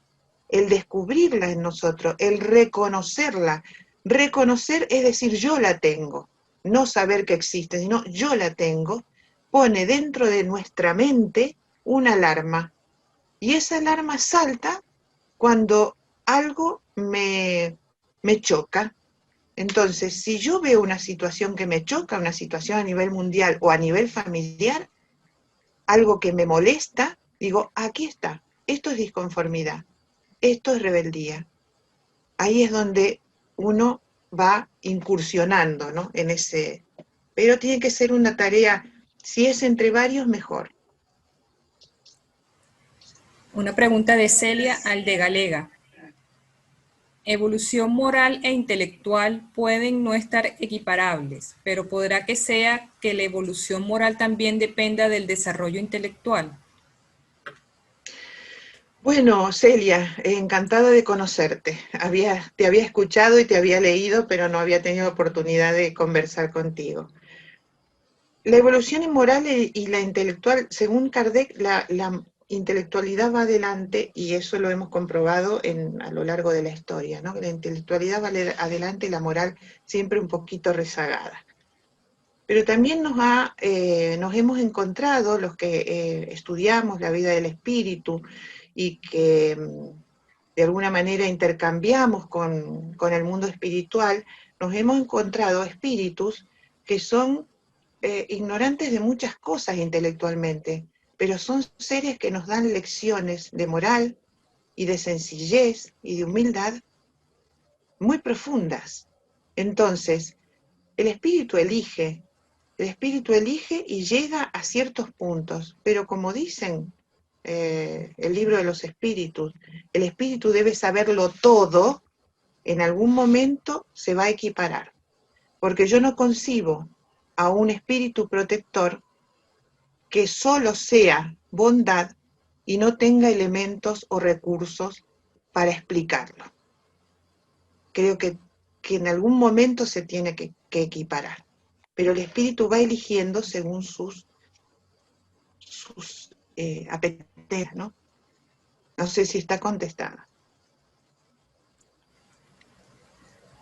el descubrirla en nosotros, el reconocerla, reconocer es decir, yo la tengo, no saber que existe, sino yo la tengo, pone dentro de nuestra mente una alarma, y esa alarma salta cuando algo me choca. Entonces, si yo veo una situación que me choca, una situación a nivel mundial o a nivel familiar, algo que me molesta, digo, aquí está, esto es disconformidad, esto es rebeldía. Ahí es donde uno va incursionando, ¿no? En ese, pero tiene que ser una tarea, si es entre varios, mejor. Una pregunta de Celia Aldegalega. Evolución moral e intelectual pueden no estar equiparables, pero podrá que sea que la evolución moral también dependa del desarrollo intelectual. Bueno, Celia, encantada de conocerte. Te había escuchado y te había leído, pero no había tenido oportunidad de conversar contigo. La evolución moral y la intelectual, según Kardec, la intelectualidad va adelante, y eso lo hemos comprobado a lo largo de la historia, ¿no? La intelectualidad va adelante y la moral siempre un poquito rezagada. Pero también nos hemos encontrado, los que estudiamos la vida del espíritu y que de alguna manera intercambiamos con el mundo espiritual, nos hemos encontrado espíritus que son ignorantes de muchas cosas intelectualmente, pero son seres que nos dan lecciones de moral y de sencillez y de humildad muy profundas. Entonces, el espíritu elige y llega a ciertos puntos, pero como dicen el libro de los espíritus, el espíritu debe saberlo todo, en algún momento se va a equiparar, porque yo no concibo a un espíritu protector que solo sea bondad y no tenga elementos o recursos para explicarlo. Creo que en algún momento se tiene que equiparar, pero el espíritu va eligiendo según sus apetencias, ¿no? No sé si está contestada.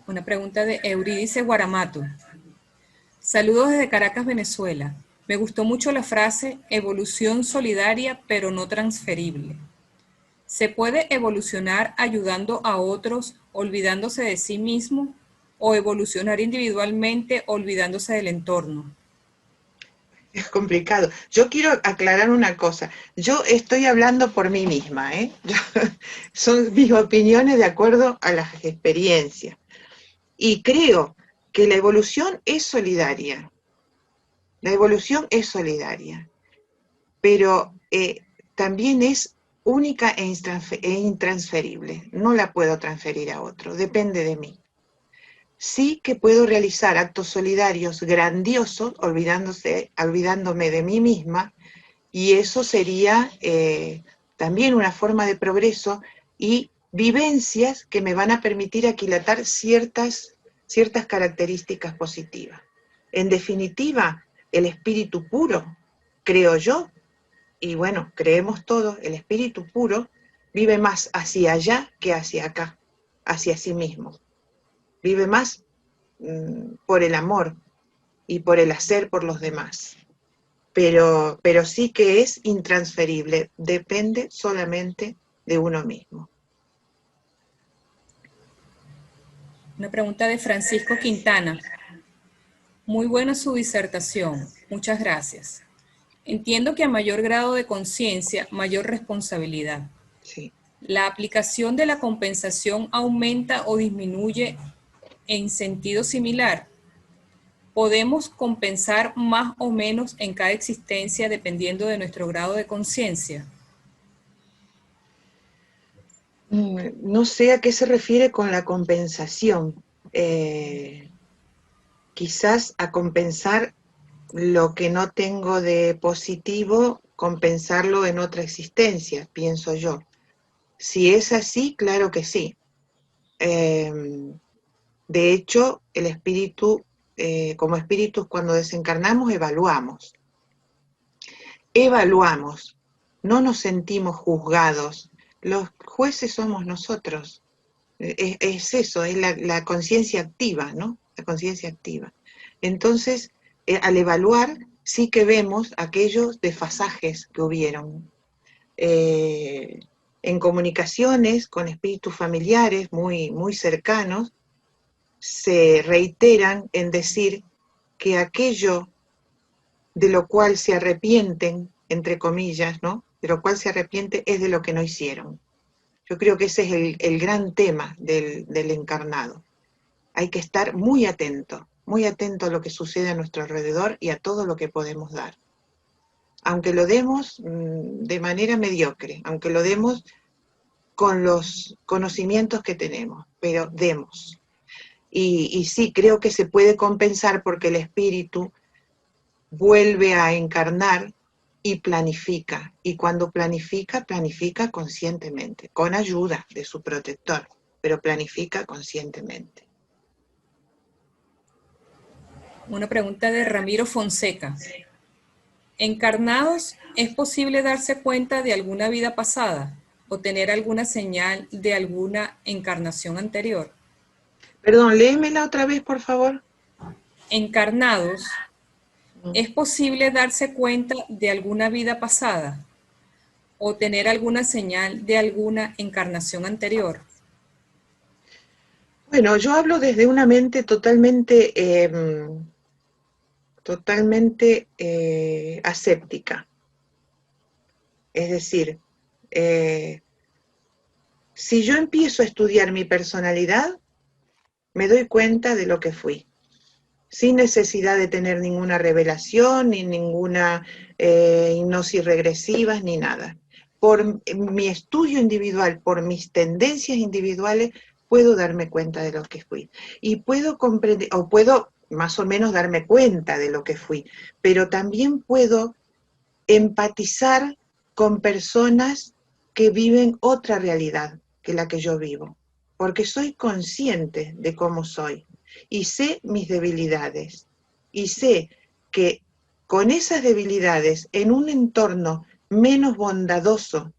Una pregunta de Eurídice Guaramato. Saludos desde Caracas, Venezuela. Me gustó mucho la frase evolución solidaria pero no transferible. ¿Se puede evolucionar ayudando a otros olvidándose de sí mismo o evolucionar individualmente olvidándose del entorno? Es complicado. Yo quiero aclarar una cosa. Yo estoy hablando por mí misma, ¿eh? Son mis opiniones de acuerdo a las experiencias. Y creo que la evolución es solidaria. La evolución es solidaria, pero también es única e intransferible. No la puedo transferir a otro, depende de mí. Sí que puedo realizar actos solidarios grandiosos, olvidándome de mí misma, y eso sería también una forma de progreso y vivencias que me van a permitir aquilatar ciertas características positivas. En definitiva, el espíritu puro, creo yo, y bueno, creemos todos, el espíritu puro vive más hacia allá que hacia acá, hacia sí mismo. Vive más por el amor y por el hacer por los demás. Pero sí que es intransferible, depende solamente de uno mismo. Una pregunta de Francisco Quintana. Muy buena su disertación. Muchas gracias. Entiendo que a mayor grado de conciencia, mayor responsabilidad. Sí. ¿La aplicación de la compensación aumenta o disminuye en sentido similar? ¿Podemos compensar más o menos en cada existencia dependiendo de nuestro grado de conciencia? No sé a qué se refiere con la compensación. Quizás a compensar lo que no tengo de positivo, compensarlo en otra existencia, pienso yo. Si es así, claro que sí. De hecho, el espíritu, como espíritus, cuando desencarnamos, evaluamos, no nos sentimos juzgados. Los jueces somos nosotros. Es eso, es la conciencia activa, ¿no? La conciencia activa. Entonces, al evaluar, sí que vemos aquellos desfasajes que hubieron. En comunicaciones con espíritus familiares muy, muy cercanos, se reiteran en decir que aquello de lo cual se arrepienten, entre comillas, ¿no? De lo cual se arrepiente es de lo que no hicieron. Yo creo que ese es el gran tema del encarnado. Hay que estar muy atento a lo que sucede a nuestro alrededor y a todo lo que podemos dar. Aunque lo demos de manera mediocre, aunque lo demos con los conocimientos que tenemos, pero demos. Y sí, creo que se puede compensar porque el espíritu vuelve a encarnar y planifica. Y cuando planifica, planifica conscientemente, con ayuda de su protector, pero planifica conscientemente. Una pregunta de Ramiro Fonseca. ¿Encarnados es posible darse cuenta de alguna vida pasada o tener alguna señal de alguna encarnación anterior? Perdón, léemela otra vez, por favor. Encarnados, ¿es posible darse cuenta de alguna vida pasada o tener alguna señal de alguna encarnación anterior? Bueno, yo hablo desde una mente totalmente aséptica. Es decir, si yo empiezo a estudiar mi personalidad, me doy cuenta de lo que fui, sin necesidad de tener ninguna revelación, ni ninguna hipnosis regresivas, ni nada. Por mi estudio individual, por mis tendencias individuales, puedo darme cuenta de lo que fui. Y puedo comprender, o puedo más o menos darme cuenta de lo que fui, pero también puedo empatizar con personas que viven otra realidad que la que yo vivo, porque soy consciente de cómo soy y sé mis debilidades y sé que con esas debilidades en un entorno menos bondadoso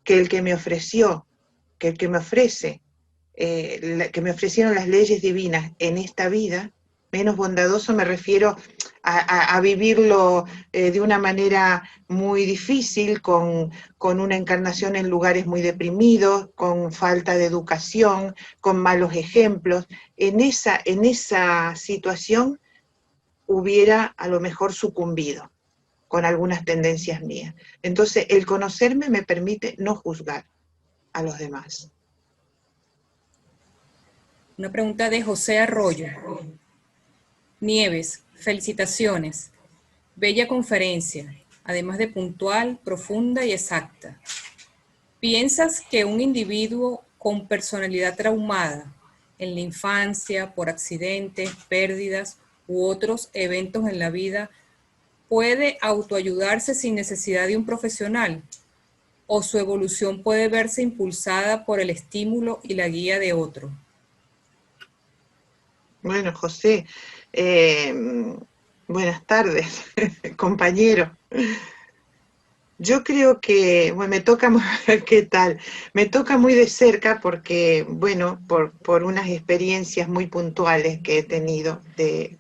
que el que me ofreció, que el que me ofrece, que me ofrecieron las leyes divinas en esta vida, Menos bondadoso me refiero a vivirlo de una manera muy difícil, con una encarnación en lugares muy deprimidos, con falta de educación, con malos ejemplos. En esa situación hubiera a lo mejor sucumbido con algunas tendencias mías. Entonces, el conocerme me permite no juzgar a los demás. Una pregunta de José Arroyo. Nieves, felicitaciones. Bella conferencia, además de puntual, profunda y exacta. ¿Piensas que un individuo con personalidad traumada en la infancia, por accidentes, pérdidas u otros eventos en la vida, puede autoayudarse sin necesidad de un profesional? ¿O su evolución puede verse impulsada por el estímulo y la guía de otro? Bueno, José, buenas tardes, compañero. Yo creo que, bueno, me toca, ¿qué tal? Me toca muy de cerca porque, bueno, por unas experiencias muy puntuales que he tenido de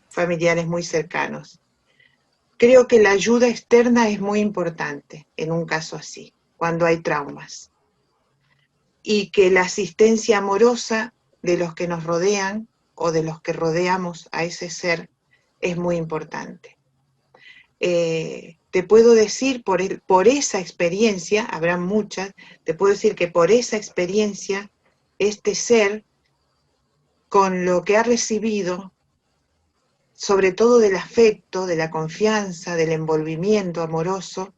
familiares muy cercanos. Creo que la ayuda externa es muy importante en un caso así, cuando hay traumas. Y que la asistencia amorosa de los que nos rodean o de los que rodeamos a ese ser es muy importante. Te puedo decir por esa experiencia, habrá muchas, te puedo decir que por esa experiencia, este ser, con lo que ha recibido, sobre todo del afecto, de la confianza, del envolvimiento amoroso,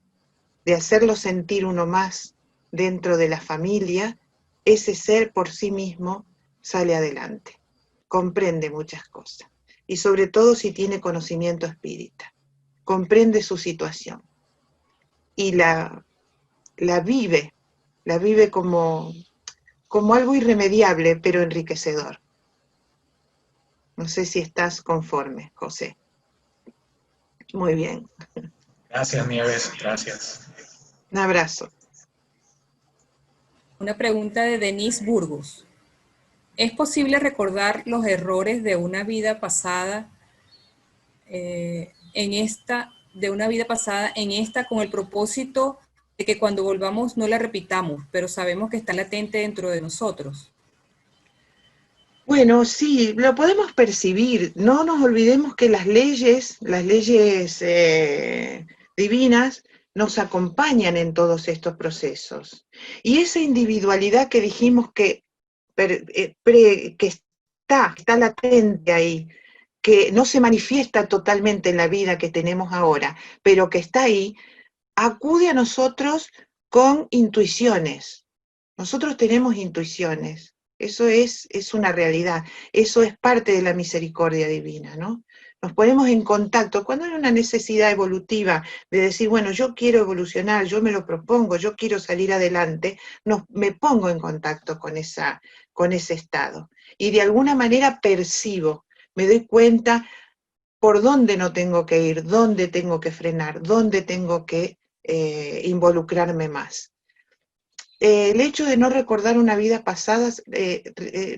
de hacerlo sentir uno más dentro de la familia, ese ser por sí mismo sale adelante, comprende muchas cosas, y sobre todo si tiene conocimiento espírita, comprende su situación, y la vive como algo irremediable, pero enriquecedor. No sé si estás conforme, José. Muy bien. Gracias, Nieves, gracias. Un abrazo. Una pregunta de Denise Burgos. ¿Es posible recordar los errores de una vida pasada en esta con el propósito de que cuando volvamos no la repitamos, pero sabemos que está latente dentro de nosotros? Bueno, sí, lo podemos percibir. No nos olvidemos que las leyes divinas nos acompañan en todos estos procesos. Y esa individualidad que dijimos que está latente ahí, que no se manifiesta totalmente en la vida que tenemos ahora, pero que está ahí, acude a nosotros con intuiciones. Nosotros tenemos intuiciones, eso es una realidad, eso es parte de la misericordia divina, ¿no? Nos ponemos en contacto cuando hay una necesidad evolutiva de decir, bueno, yo quiero evolucionar, yo me lo propongo, yo quiero salir adelante, me pongo en contacto con ese estado. Y de alguna manera percibo, me doy cuenta por dónde no tengo que ir, dónde tengo que frenar, dónde tengo que involucrarme más. El hecho de no recordar una vida pasada,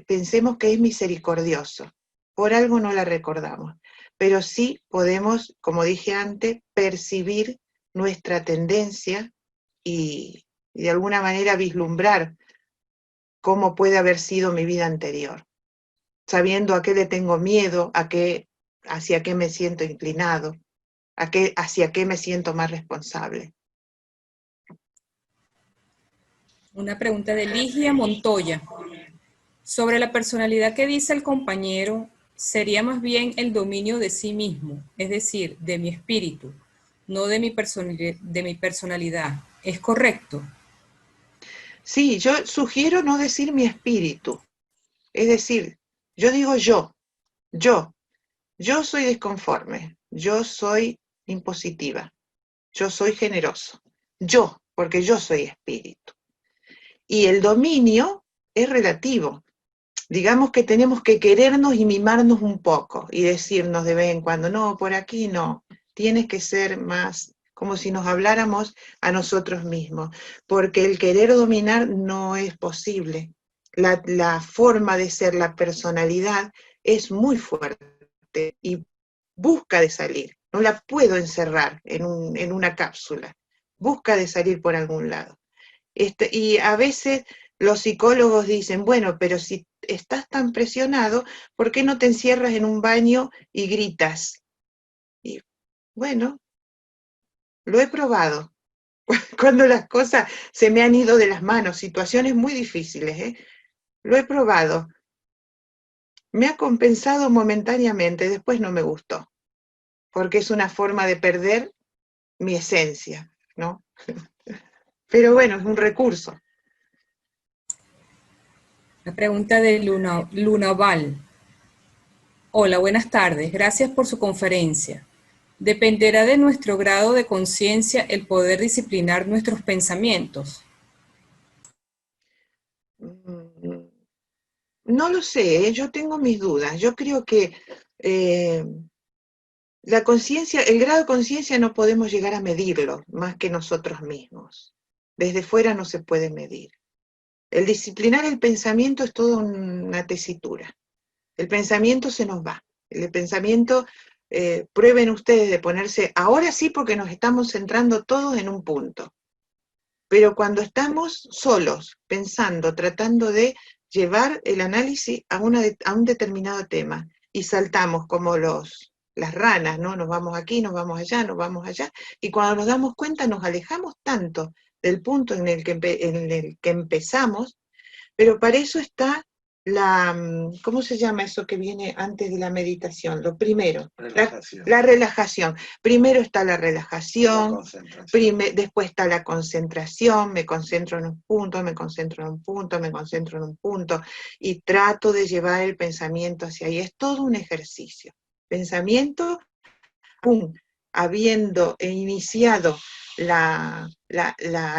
pensemos que es misericordioso. Por algo no la recordamos. Pero sí podemos, como dije antes, percibir nuestra tendencia y de alguna manera vislumbrar cómo puede haber sido mi vida anterior. Sabiendo a qué le tengo miedo, hacia qué me siento inclinado, hacia qué me siento más responsable. Una pregunta de Ligia Montoya. Sobre la personalidad que dice el compañero, sería más bien el dominio de sí mismo, es decir, de mi espíritu, no de mi personalidad. ¿Es correcto? Sí, yo sugiero no decir mi espíritu. Es decir, yo digo yo soy desconforme, yo soy impositiva, yo soy generoso, porque yo soy espíritu. Y el dominio es relativo. Digamos que tenemos que querernos y mimarnos un poco y decirnos de vez en cuando, no, por aquí no, tienes que ser más como si nos habláramos a nosotros mismos, porque el querer dominar no es posible. La forma de ser, la personalidad es muy fuerte. fuerte y busca de salir. No la puedo encerrar en una cápsula. Busca de salir por algún lado. Y a veces los psicólogos dicen, bueno, pero si estás tan presionado, ¿por qué no te encierras en un baño y gritas? Y bueno, lo he probado. Cuando las cosas se me han ido de las manos, situaciones muy difíciles, ¿eh? Lo he probado. Me ha compensado momentáneamente, después no me gustó, porque es una forma de perder mi esencia, ¿no? Pero bueno, es un recurso. La pregunta de Luna Oval. Hola, buenas tardes. Gracias por su conferencia. ¿Dependerá de nuestro grado de conciencia el poder disciplinar nuestros pensamientos? No lo sé, ¿eh? Yo tengo mis dudas. Yo creo que la conciencia, el grado de conciencia no podemos llegar a medirlo más que nosotros mismos. Desde fuera no se puede medir. El disciplinar el pensamiento es toda una tesitura. El pensamiento se nos va. El pensamiento, prueben ustedes de ponerse, ahora sí porque nos estamos centrando todos en un punto. Pero cuando estamos solos, pensando, tratando de llevar el análisis a un determinado tema, y saltamos como las ranas, ¿no? Nos vamos aquí, nos vamos allá, y cuando nos damos cuenta nos alejamos tanto del punto en el que empezamos, pero para eso está ¿cómo se llama eso que viene antes de la meditación? Lo primero, la relajación. Primero está la relajación, después está la concentración, me concentro en un punto, me concentro en un punto, me concentro en un punto, y trato de llevar el pensamiento hacia ahí. Es todo un ejercicio. Pensamiento, habiendo iniciado la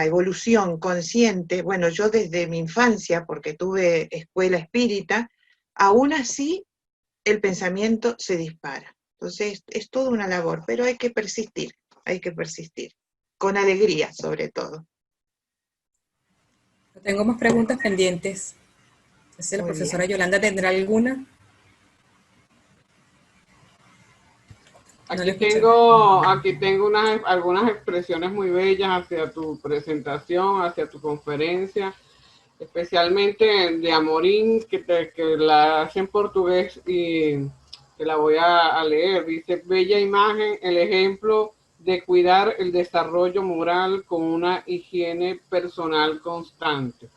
evolución consciente, bueno, yo desde mi infancia, porque tuve escuela espírita, aún así el pensamiento se dispara. Entonces es toda una labor, pero hay que persistir, con alegría sobre todo. Tengo más preguntas pendientes. No sé si la profesora Yolanda tendrá alguna. Aquí tengo algunas expresiones muy bellas hacia tu presentación, hacia tu conferencia, especialmente de Amorín, que la hace en portugués y que la voy a leer. Dice: bella imagen, el ejemplo de cuidar el desarrollo moral con una higiene personal constante.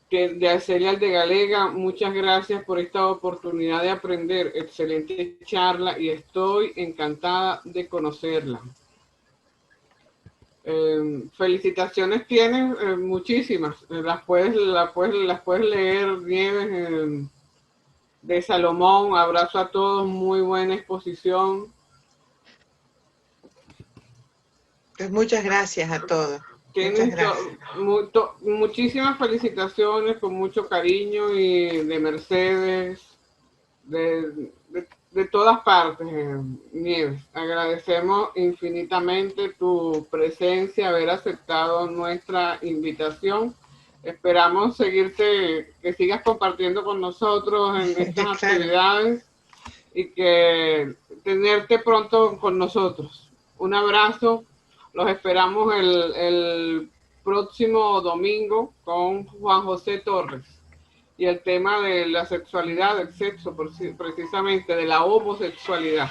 De Arcelia Aldegalega, muchas gracias por esta oportunidad de aprender. Excelente charla y estoy encantada de conocerla. Felicitaciones tienes, muchísimas. Las puedes leer, Nieves, de Salomón. Abrazo a todos, muy buena exposición. Pues muchas gracias a todos. Muchísimas felicitaciones, con mucho cariño, y de Mercedes, de todas partes, Nieves. Agradecemos infinitamente tu presencia, haber aceptado nuestra invitación. Esperamos que sigas compartiendo con nosotros en estas actividades y que tenerte pronto con nosotros. Un abrazo. Los esperamos el próximo domingo con Juan José Torres y el tema de la sexualidad, del sexo, precisamente de la homosexualidad.